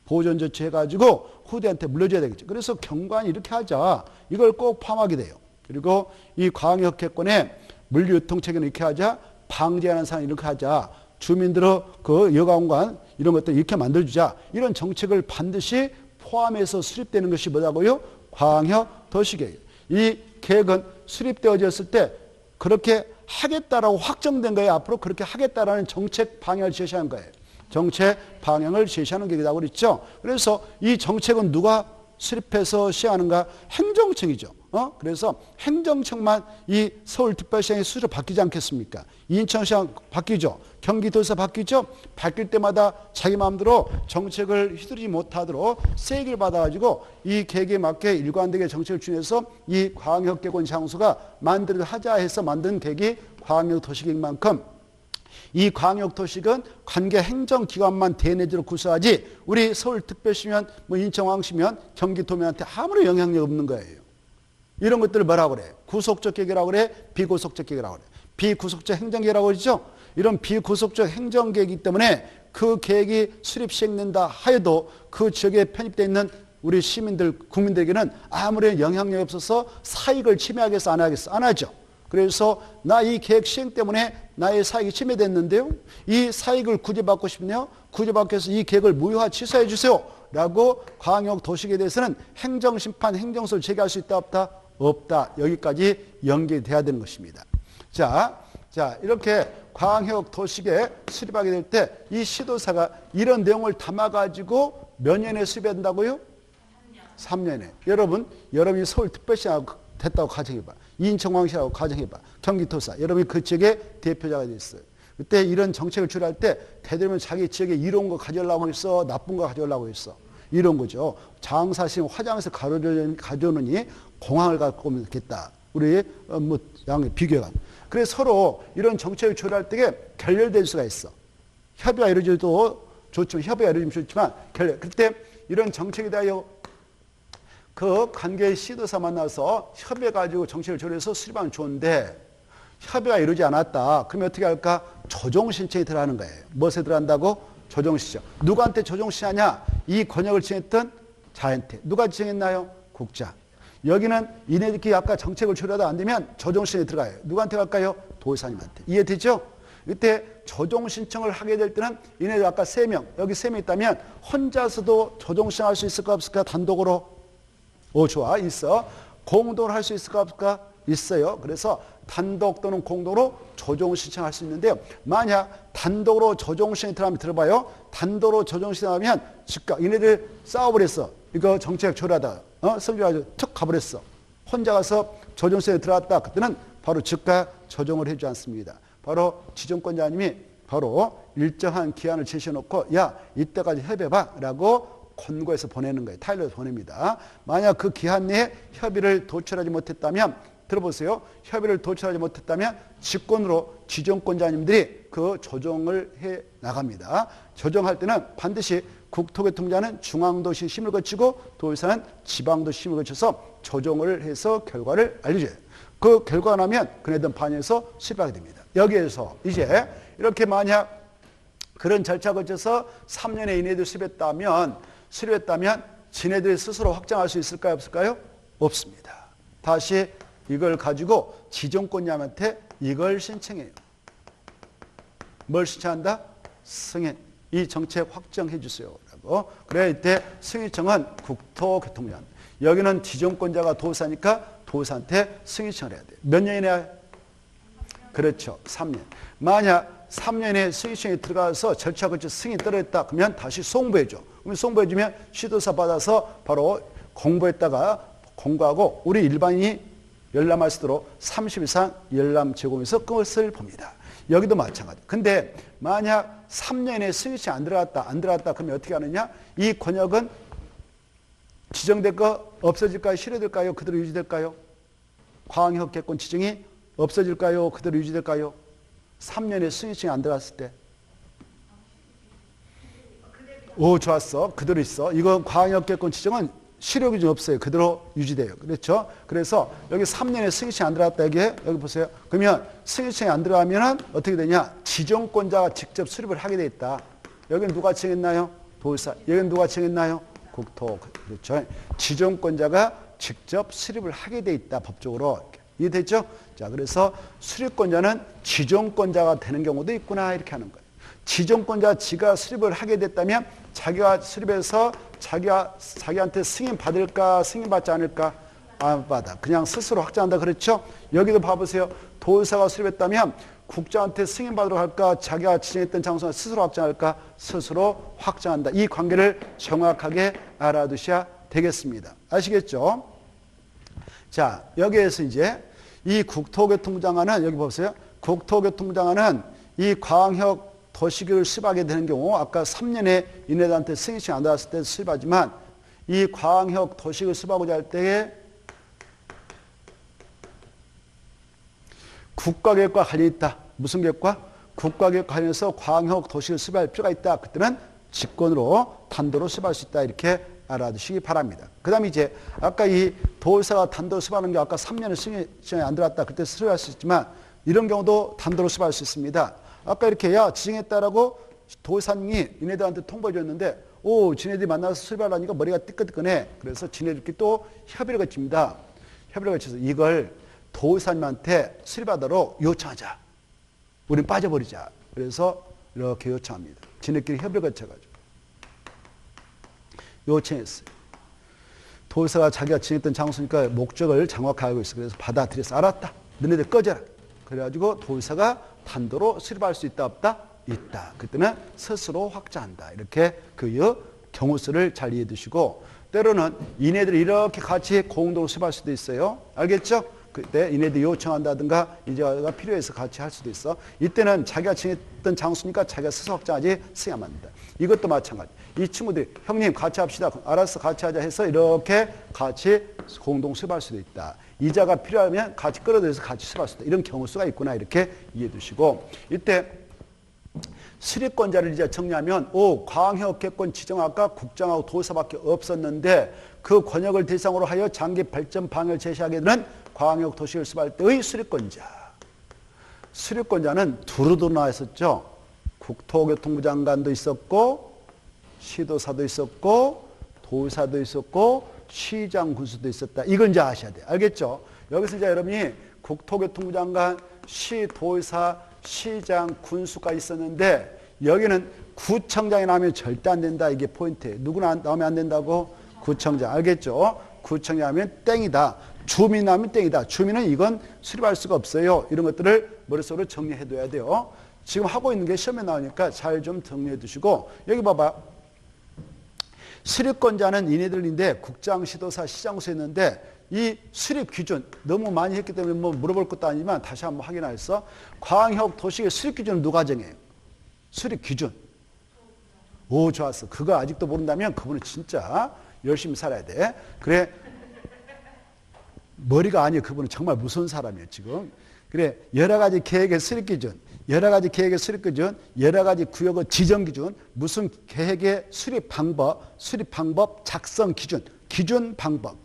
보존 조치해가지고 후대한테 물려줘야 되겠죠. 그래서 경관이 이렇게 하자. 이걸 꼭 포함하게 돼요. 그리고 이 광역회권에 물류유통체계는 이렇게 하자. 방제하는 사람 이렇게 하자. 주민들의 그 여가공간 이런 것들 이렇게 만들어주자. 이런 정책을 반드시 포함해서 수립되는 것이 뭐라고요? 광역도시계획. 이 계획은 수립되어졌을 때 그렇게 하겠다라고 확정된 거예요. 앞으로 그렇게 하겠다라는 정책 방향을 제시한 거예요. 정책 방향을 제시하는 계획이라고 그랬죠. 그래서 이 정책은 누가 수립해서 시행하는가? 행정청이죠. 그래서 행정청만 이 서울특별시장의 수로 바뀌지 않겠습니까? 인천시장 바뀌죠. 경기도에서 바뀌죠. 바뀔 때마다 자기 마음대로 정책을 휘두르지 못하도록 세기를 받아가지고 이 계획에 맞게 일관되게 정책을 추진해서 이 광역계권 장소가 만들어 하자 해서 만든 계획이 광역도시계획인 만큼 이 광역도시는 관계 행정기관만 대내적으로 구성하지 우리 서울특별시면 뭐 인천광시면 경기도민한테 아무런 영향력 없는 거예요. 이런 것들을 뭐라고 그래? 구속적 계획이라고 그래? 비구속적 계획이라고 그래? 비구속적 행정계획이라고 그러죠? 이런 비구속적 행정계획이기 때문에 그 계획이 수립 시행된다 하여도 그 지역에 편입되어 있는 우리 시민들, 국민들에게는 아무런 영향력이 없어서 사익을 침해하겠어? 안 하겠어? 안 하죠. 그래서 나 이 계획 시행 때문에 나의 사익이 침해됐는데요. 이 사익을 구제받고 싶네요. 구제받기 위해서 이 계획을 무효화 취소해 주세요. 라고 광역도시계획에 대해서는 행정심판, 행정소를 제기할 수 있다 없다? 없다. 여기까지 연계돼야 되는 것입니다. 자, 이렇게 광역도시계획 수립하게 될 때 이 시도사가 이런 내용을 담아가지고 몇 년에 수립한다고요? 3년에. 여러분이 서울특별시하고 됐다고 가정해봐. 인천광시라고 가정해봐. 경기도사. 여러분이 그 지역의 대표자가 됐어요. 그때 이런 정책을 추진할 때 대대면 자기 지역에 이로운 거 가져오려고 했어? 나쁜 거 가져오려고 했어? 이런 거죠. 장사신 화장에서 가져오느니 공항을 갖고 오면 좋겠다. 우리 양의 비교가. 그래서 서로 이런 정책을 추진할 때 결렬될 수가 있어. 협의가 이루어져도 좋지만 협의가 이루어지면 좋지만 그때 이런 정책에 대하여 그 관계 시도사 만나서 협의해가지고 정책을 조율해서 수립하면 좋은데 협의가 이루어지지 않았다. 그러면 어떻게 할까? 조정신청이 들어가는 거예요. 무엇에 들어간다고? 조정신청. 누구한테 조정신청하냐? 이 권역을 지정했던 자한테. 누가 지정했나요? 국장. 여기는 이네들끼리 아까 정책을 조율하다 안 되면 조정신청에 들어가요. 누구한테 갈까요? 도의사님한테. 이해되죠? 이때 조정신청을 하게 될 때는 이네들 아까 3명, 여기 3명 있다면 혼자서도 조정신청할 수 있을까 없을까? 단독으로? 좋아. 있어. 공동으로 할 수 있을까 없을까? 있어요. 그래서 단독 또는 공동으로 조정 신청할 수 있는데요. 만약 단독으로 조정 신청이 들어가면 들어봐요. 단독으로 조정 신청하면 즉각 얘네들 싸워버렸어. 이거 정책 조율하다가 성질가지고 툭 가버렸어. 혼자 가서 조정 신청에 들어갔다. 그때는 바로 즉각 조정을 해주지 않습니다. 바로 지정권자님이 바로 일정한 기한을 제시해놓고 야 이때까지 협의해봐 라고 권고해서 보내는 거예요. 타일러에서 보냅니다. 만약 그 기한 내에 협의를 도출하지 못했다면 들어보세요. 협의를 도출하지 못했다면 직권으로 지정권자님들이 그 조정을 해 나갑니다. 조정할 때는 반드시 국토교통부는 중앙도시 심을 거치고 도의사는 지방도시 심을 거쳐서 조정을 해서 결과를 알려줘요. 그 결과가 나면 그네들 반영해서 수립하게 됩니다. 여기에서 이제 이렇게 만약 그런 절차 거쳐서 3년에 이내들 수립했다면 지네들이 스스로 확정할 수 있을까요? 없을까요? 없습니다. 다시 이걸 가지고 지정권자한테 이걸 신청해요. 뭘 신청한다? 승인. 이 정책 확정해 주세요. 라고. 그래 이때 승인청은 국토교통부장. 여기는 지정권자가 도사니까 도사한테 승인청을 해야 돼요. 몇 년이나? 그렇죠. 3년. 만약 3년에 승인청이 들어가서 절차 거쳐 승인 떨어졌다. 그러면 다시 송부해줘. 그러면 송부해주면 시도사 받아서 바로 공부했다가 공고하고 우리 일반인이 열람할 수 있도록 30 이상 열람 제공해서 것을 봅니다. 여기도 마찬가지. 근데 만약 3년에 승인청이 안 들어갔다. 그러면 어떻게 하느냐? 이 권역은 지정될까? 없어질까요? 실효될까요? 그대로 유지될까요? 광역개권 지정이 없어질까요? 그대로 유지될까요? 3년에 승인청이 안 들어갔을 때. 오, 좋았어. 그대로 있어. 이건 광역개권 지정은 실효 기준 없어요. 그대로 유지돼요. 그렇죠? 그래서 여기 3년에 승인청이 안 들어갔다. 여기 보세요. 그러면 승인청이 안 들어가면 어떻게 되냐? 지정권자가 직접 수립을 하게 돼 있다. 여기는 누가 정했나요? 도사. 여기는 누가 정했나요? 국토. 그렇죠? 지정권자가 직접 수립을 하게 돼 있다. 법적으로. 이해됐죠? 자, 그래서 수립권자는 지정권자가 되는 경우도 있구나. 이렇게 하는 거예요. 지정권자 지가 수립을 하게 됐다면 자기가 수립해서 자기한테 승인 받을까, 승인 받지 않을까? 안 받아. 그냥 스스로 확장한다. 그렇죠? 여기도 봐보세요. 도의사가 수립했다면 국장한테 승인 받으러 갈까? 자기가 지정했던 장소가 스스로 확장할까? 스스로 확장한다. 이 관계를 정확하게 알아두셔야 되겠습니다. 아시겠죠? 자, 여기에서 이제 이 국토교통부 장관은 여기 보세요. 국토교통부 장관은 이 광역 도시계획을 수립하게 되는 경우 아까 3년에 인해한테 승인이 안 나왔을 때 수립하지만 이 광역 도시계획을 수립하고자 할 때에 국가계획과 관련이 있다. 무슨 계획과? 국가계획과 관련해서 광역 도시계획을 수립할 필요가 있다. 그때는 직권으로 단도로 수립할 수 있다. 이렇게 알아두시기 바랍니다. 그 다음에 이제 아까 이 도의사가 단도로 수립하는 게 아까 3년에 승인이 안 들어왔다. 그때 수립할 수 있지만 이런 경우도 단도로 수립할 수 있습니다. 아까 이렇게 야 지정했다라고 도의사님이 이네들한테 통보해 줬는데 오 지네들이 만나서 수립하려니까 머리가 뜨끈뜨끈해. 그래서 지네들끼리 또 협의를 거칩니다. 협의를 거쳐서 이걸 도의사님한테 수립하도록 요청하자. 우린 빠져버리자. 그래서 이렇게 요청합니다. 지네끼리 협의를 거쳐가지고 요청했어요. 도의사가 자기가 지냈던 장소니까 목적을 정확하게 알고 있어. 그래서 받아들여서 알았다. 너네들 꺼져라. 그래가지고 도의사가 단도로 수립할 수 있다 없다? 있다. 그때는 스스로 확장한다. 이렇게 그 경우수를 잘 이해해 두시고 때로는 이네들이 이렇게 같이 공동으로 수립할 수도 있어요. 알겠죠? 그때 이네들이 요청한다든가 이제가 필요해서 같이 할 수도 있어. 이때는 자기가 지냈던 장소니까 자기가 스스로 확장하지 쓰야만 합니다. 이것도 마찬가지. 이 친구들이 형님 같이 합시다. 알았어 같이 하자 해서 이렇게 같이 공동 수립할 수도 있다. 이자가 필요하면 같이 끌어들여서 같이 수립할 수 있다. 이런 경우수가 있구나. 이렇게 이해해 두시고 이때 수립권자를 이제 정리하면 광역개권 지정 아까 국장하고 도사밖에 없었는데 그 권역을 대상으로 하여 장기 발전 방향을 제시하게 되는 광역도시를 수립할 때의 수립권자. 수립권자는 두루두루 나와 있었죠. 국토교통부 장관도 있었고 시도사도 있었고 도사도 있었고 시장 군수도 있었다. 이건 이제 아셔야 돼요. 알겠죠? 여기서 이제 여러분이 국토교통부 장관, 시도사, 시장, 군수가 있었는데 여기는 구청장이 나오면 절대 안 된다. 이게 포인트예요. 누구나 나오면 안 된다고? 구청장. 알겠죠? 구청장이 나오면 땡이다. 주민이 나오면 땡이다. 주민은 이건 수립할 수가 없어요. 이런 것들을 머릿속으로 정리해둬야 돼요. 지금 하고 있는 게 시험에 나오니까 잘 좀 정리해 두시고 여기 봐봐. 수립권자는 이네들인데 국장, 시도사, 시장수 했는데 이 수립 기준 너무 많이 했기 때문에 뭐 물어볼 것도 아니지만 다시 한번 확인하였어. 광역도시의 수립 기준은 누가 정해요? 수립 기준. 오 좋았어. 그거 아직도 모른다면 그분은 진짜 열심히 살아야 돼. 그래 머리가 아니에요. 그분은 정말 무서운 사람이에요 지금. 그래 여러 가지 계획의 수립 기준, 여러 가지 계획의 수립 기준, 여러 가지 구역의 지정 기준, 무슨 계획의 수립 방법 작성 기준, 기준 방법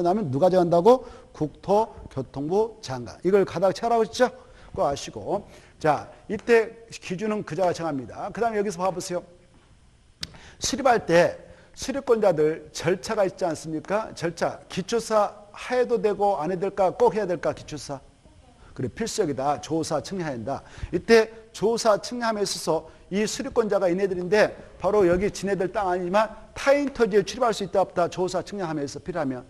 나면 누가 정한다고? 국토교통부 장관. 이걸 가다가 찾아라고 했죠? 그거 아시고. 자, 이때 기준은 그자가 정합니다. 그 다음에 여기서 봐보세요. 수립할 때 수립권자들 절차가 있지 않습니까? 절차. 기초사 해도 되고 안 해도 될까? 꼭 해야 될까? 기초사. 그래 필수적이다. 조사 측량해야 한다. 이때 조사 측량함에 있어서 이 수리권자가 이네들인데 바로 여기 지네들 땅 아니지만 타인 토지에 출입할 수 있다 없다 조사 측량함에서 필요하면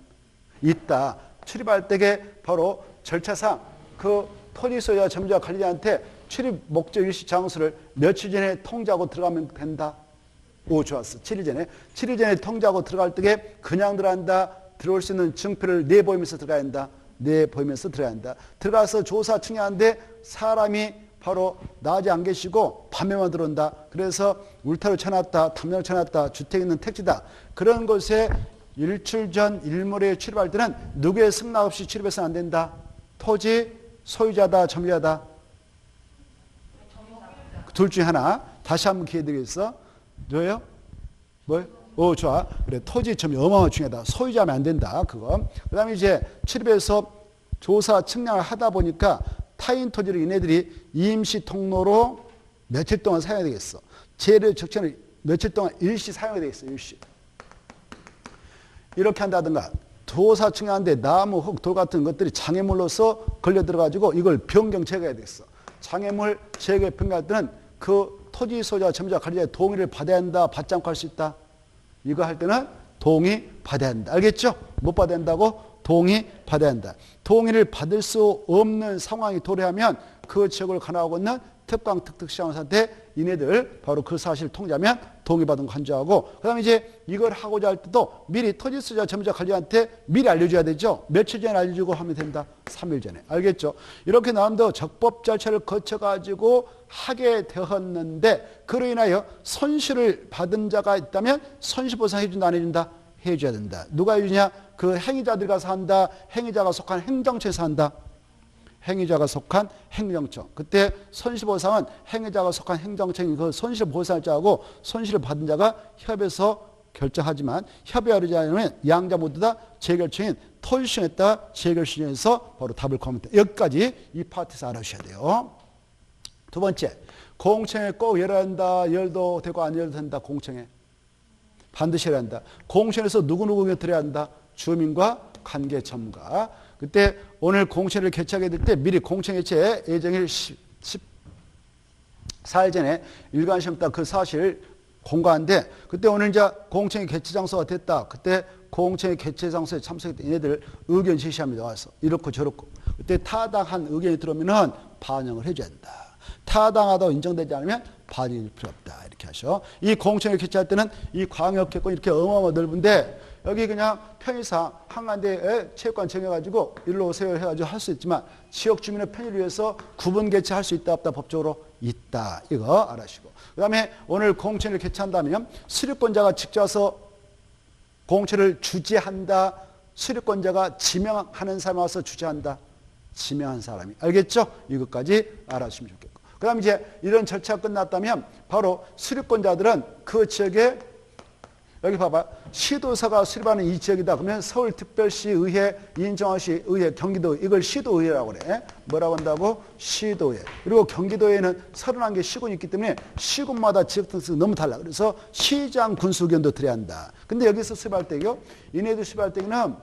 있다. 출입할 때에 바로 절차상 그 토지 소유자 점주와 관리자한테 출입 목적 일시 장소를 며칠 전에 통지하고 들어가면 된다. 오 좋았어. 7일 전에. 7일 전에 통지하고 들어갈 때에 그냥 들어간다. 들어올 수 있는 증표를 내보이면서 들어가야 한다. 내보이면서 들어가야 한다. 들어가서 조사 측량하는데 사람이 바로 낮에 안 계시고 밤에만 들어온다. 그래서 울타리 쳐놨다. 담요를 쳐놨다. 주택 있는 택지다. 그런 곳에 일출 전 일몰에 출입할 때는 누구의 승낙 없이 출입해서는 안 된다. 토지 소유자다. 점유자다. 둘 중에 하나. 다시 한번 기회 드리겠어. 뭐예요? 뭐예요? 오, 좋아. 그래, 토지 점유 어마어마하게 중요하다. 소유자면 안 된다. 그거. 그 다음에 이제 출입해서 조사 측량을 하다 보니까 타인 토지를 얘네들이 임시 통로로 며칠 동안 사용해야 되겠어. 재료 적천을 며칠 동안 일시 사용해야 되겠어. 일시. 이렇게 한다든가 조사 측량하는데 나무, 흙, 돌 같은 것들이 장애물로서 걸려 들어가지고 이걸 변경 제거해야 되겠어. 장애물 제거 변경할 때는 그 토지 소유자, 점주자, 관리자의 동의를 받아야 한다. 받지 않고 할 수 있다. 이거 할 때는 동의 받아야 한다. 알겠죠? 못 받아야 한다고? 동의 받아야 한다. 동의를 받을 수 없는 상황이 도래하면 그 지역을 관할하고 있는 특강 특특시장사한테 이네들 바로 그 사실을 통지하면 동의받은 거 간주하고 그 다음에 이제 이걸 하고자 할 때도 미리 토지 소유자, 점주자, 관리자한테 미리 알려줘야 되죠. 며칠 전에 알려주고 하면 된다. 3일 전에. 알겠죠? 이렇게 나름대로 적법 절차를 거쳐가지고 하게 되었는데 그로 인하여 손실을 받은 자가 있다면 손실보상 해준다 안 해준다? 해줘야 된다. 누가 해주냐? 그 행위자들이 가서 한다. 행위자가 속한 행정처에서 한다. 행위자가 속한 행정처. 그때 손실보상은 행위자가 속한 행정처인 그 손실보상할 자하고 손실을 받은 자가 협의해서 결정하지만 협의하지 않으면 양자 모두 다 재결청인 토지시정에다가 재결시정해서 바로 답을 구하면 돼. 여기까지 이 파트에서 알아주셔야 돼요. 두 번째, 공청회 꼭 열어야 한다. 열도 되고 안 열도 된다. 공청회. 반드시 열어야 한다. 공청회에서 누구누구 의견 들어야 한다. 주민과 관계 전문가. 그때 오늘 공청회를 개최하게 될 때 미리 공청회 개최 예정일 14일 전에 일관시험 딱 그 사실 공고한데 그때 오늘 이제 공청회 개최 장소가 됐다. 그때 공청회 개최 장소에 참석했던 얘네들 의견 제시합니다. 와서 이렇고 저렇고. 그때 타당한 의견이 들어오면은 반영을 해줘야 한다. 타당하다고 인정되지 않으면 반영이 필요 없다. 이렇게 하셔. 이 공청회 개최할 때는 이 광역회권 이렇게 어마어마 넓은데 여기 그냥 편의상 한가운데에 체육관 정해가지고 일로 오세요 해가지고 할 수 있지만 지역 주민의 편의를 위해서 구분 개최할 수 있다 없다 법적으로 있다. 이거 알아시고. 그 다음에 오늘 공청회를 개최한다면 수립권자가 직접 와서 공청회를 주재한다. 수립권자가 지명하는 사람이 와서 주재한다. 지명한 사람이. 알겠죠? 이것까지 알아주시면 좋겠고. 그 다음에 이제 이런 절차가 끝났다면 바로 수립권자들은 그 지역에 여기 봐봐. 시도사가 수립하는 이 지역이다. 그러면 서울특별시 의회, 인천시 의회, 경기도 이걸 시도의회라고 그래. 뭐라고 한다고? 시도의회. 그리고 경기도에는 31개 시군이 있기 때문에 시군마다 지역 특성이 너무 달라. 그래서 시장 군수 의견도 드려야 한다. 근데 여기서 수립할 때요. 이네들 수립할 때는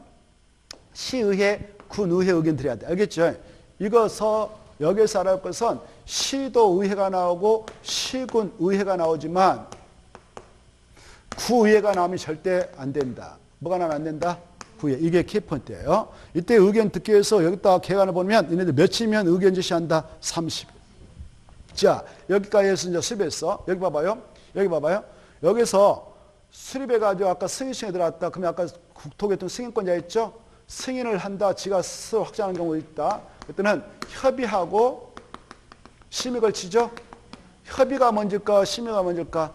시의회, 군의회 의견 드려야 돼. 알겠죠? 이거서 여기서 알아볼 것은 시도의회가 나오고 시군의회가 나오지만 구의회가 나오면 절대 안 된다. 뭐가 나오면 안 된다? 구의회. 이게 키포인트예요. 이때 의견 듣기 위해서 여기다가 개관을 보면 얘네들 며칠이면 의견 제시한다? 30일. 자, 여기까지 해서 이제 수립했어. 여기 봐봐요. 여기 봐봐요. 여기서 수립해가지고 아까 승인청에 들어왔다. 그러면 아까 국토교통 승인권자 있죠? 승인을 한다. 지가 스스로 확정하는 경우도 있다. 그때는 협의하고 심의 걸치죠? 협의가 먼저일까? 심의가 먼저일까?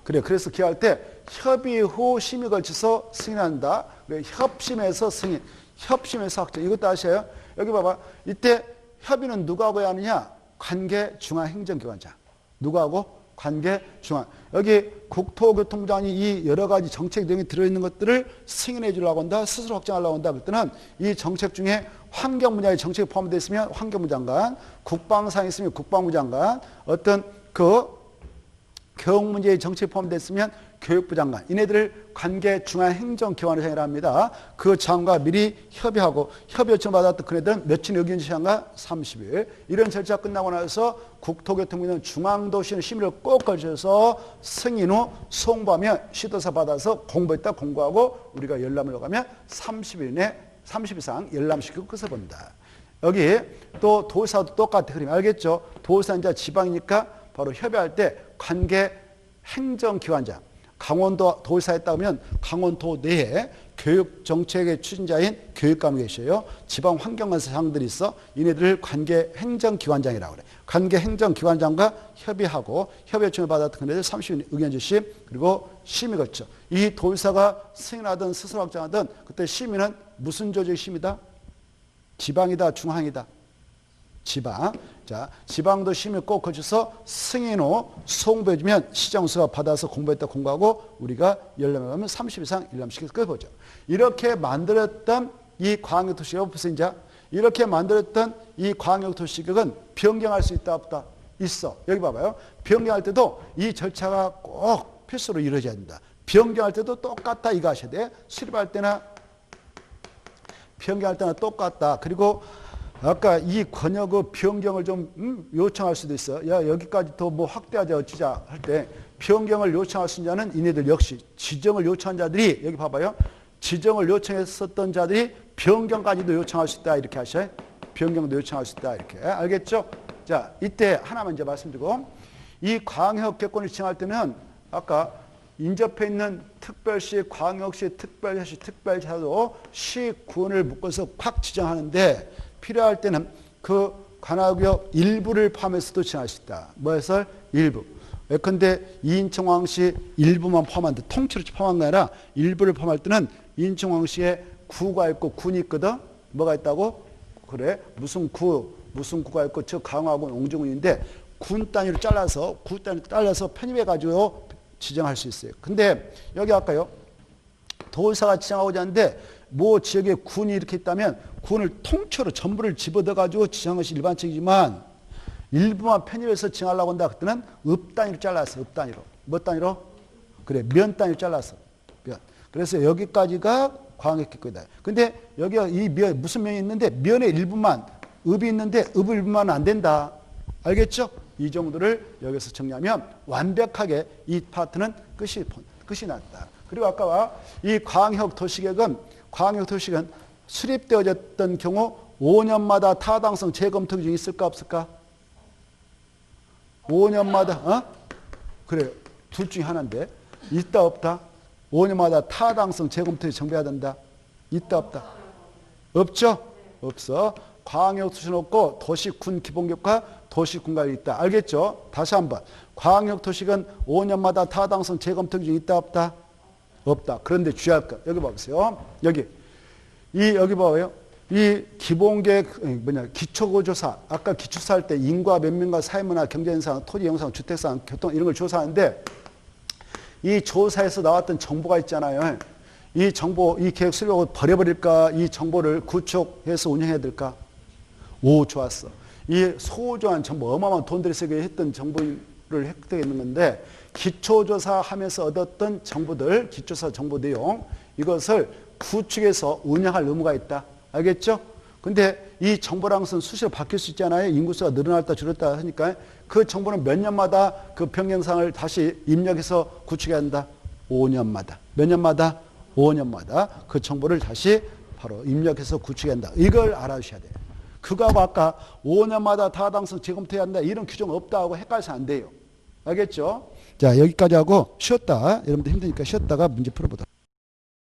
그래. 그래서 기할 때 협의 후 심의 걸쳐서 승인한다. 협심에서 승인, 협심에서 확정. 이것도 아셔요? 여기 봐봐. 이때 협의는 누가 하고 해야 하느냐? 관계 중앙행정기관장. 누가 하고? 관계 중앙. 여기 국토교통부장이 이 여러 가지 정책 등이 들어있는 것들을 승인해 주려고 한다. 스스로 확정하려고 한다. 그럴 때는 이 정책 중에 환경 분야의 정책이 포함되어 있으면 환경부 장관, 국방상이 있으면 국방부 장관, 어떤 그 교육 문제의 정책이 포함되어 있으면 교육부 장관, 이네들을 관계 중앙행정기관장이라 합니다. 그 장관과 미리 협의하고 협의 요청을 받았던 그네들은 며칠 의견 제시한가? 30일. 이런 절차 끝나고 나서 국토교통부는 중앙도시는 심의를 꼭 거쳐서 승인 후 송부하며 시도사 받아서 공부했다 공고하고 우리가 열람을 가면 30일 내 30일 이상 열람시키고 끝을 본다. 여기 또 도사도 똑같아. 그림 알겠죠? 도사 이제 지방이니까 바로 협의할 때 관계 행정기관장, 강원도 도지사에 따르면 강원도 내에 교육정책의 추진자인 교육감이 계셔요. 지방환경관사장들이 있어. 이네들을 관계행정기관장이라고 그래. 관계행정기관장과 협의하고 협의 요청을 받았던 그네들 30일 의견 제시 그리고 심의 거쳐. 이 도지사가 승인하든 스스로 확정하든 그때 심의는 무슨 조직의 심의다? 지방이다, 중앙이다. 지방. 자, 지방도 심의 꼭 거쳐서 승인 후 송부해주면 시장수가 받아서 공부했다 공고하고 우리가 열람을 하면 30일 이상 열람시켜서 끝보죠. 이렇게 만들었던 이 광역도시계획 벌써 이제 이렇게 만들었던 이 광역도시계획은 변경할 수 있다 없다? 있어. 여기 봐봐요. 변경할 때도 이 절차가 꼭 필수로 이루어져야 된다. 변경할 때도 똑같다 이거 하셔야 돼. 수립할 때나 변경할 때나 똑같다. 그리고 아까 이 권역의 변경을 좀 요청할 수도 있어. 야 여기까지 더 뭐 확대하자 어찌자 할 때 변경을 요청할 수 있는 자는 이네들 역시 지정을 요청한 자들이 여기 봐봐요. 지정을 요청했었던 자들이 변경까지도 요청할 수 있다 이렇게 하셔요. 변경도 요청할 수 있다 이렇게 알겠죠? 자 이때 하나만 이제 말씀드리고 이 광역계권을 지정할 때는 아까 인접해 있는 특별시, 광역시, 특별시, 특별시도 시군을 묶어서 확 지정하는데 필요할 때는 그 관할구역 일부를 포함해서도 지정할 수 있다. 뭐해서? 일부. 예컨대 인천광시 일부만 포함한다. 통째로 포함한 게 아니라 일부를 포함할 때는 인천광시에 구가 있고 군이 있거든. 뭐가 있다고? 그래. 무슨 구가 있고 저 강화군, 옹주군인데 군 단위로 잘라서 구 단위로 잘라서 편입해가지고 지정할 수 있어요. 근데 여기 아까요. 도지사가 지정하고자 하는데 뭐 지역에 군이 이렇게 있다면 군을 통째로 전부를 집어넣어가지고 지정한 것이 일반적이지만 일부만 편입해서 지정하려고 한다. 그때는 읍 단위로 잘랐어. 읍 단위로. 뭐 단위로? 그래. 면 단위로 잘랐어. 면. 그래서 여기까지가 광역계권이다. 근데 여기가 이 면, 무슨 면이 있는데 면의 일부만 읍이 있는데 읍 일부만 안 된다. 알겠죠? 이 정도를 여기서 정리하면 완벽하게 이 파트는 끝이 났다. 그리고 아까 이 광역도시계획은 수립되어졌던 경우 5년마다 타당성 재검토 기준이 있을까 없을까? 5년마다 그래 둘 중에 하나인데 있다 없다? 5년마다 타당성 재검토에 정비해야 된다. 있다 없다? 없죠? 없어. 광역도시는 없고 도시군 기본교과 도시군관이 있다. 알겠죠? 다시 한번. 광역도시는 5년마다 타당성 재검토 기준이 있다 없다? 없다. 그런데 주의할 것. 여기 봐보세요. 여기 봐봐요. 이 기본계획, 기초구조사. 아까 기초사 할 때 인구와 면밀과 사회문화, 경제현상, 토지영상, 주택상, 교통 이런 걸 조사하는데 이 조사에서 나왔던 정보가 있잖아요. 이 정보, 이 계획 수립하고 버려버릴까? 이 정보를 구축해서 운영해야 될까? 오, 좋았어. 이 소중한 정보, 어마어마한 돈 들여서 했던 정보를 획득했는 건데 기초조사 하면서 얻었던 정보들, 기초조사 정보 내용 이것을 구축해서 운영할 의무가 있다. 알겠죠? 근데 이 정보랑 수시로 바뀔 수 있잖아요. 인구수가 늘어났다 줄었다 하니까 그 정보는 몇 년마다 그 변경사항을 다시 입력해서 구축해야 한다. 5년마다. 몇 년마다? 5년마다 그 정보를 다시 바로 입력해서 구축해야 한다. 이걸 알아주셔야 돼요. 그거하고 아까 5년마다 타당성 재검토해야 한다. 이런 규정 없다고 헷갈려서 안 돼요. 알겠죠? 자, 여기까지 하고 쉬었다. 여러분들 힘드니까 쉬었다가 문제 풀어보도록.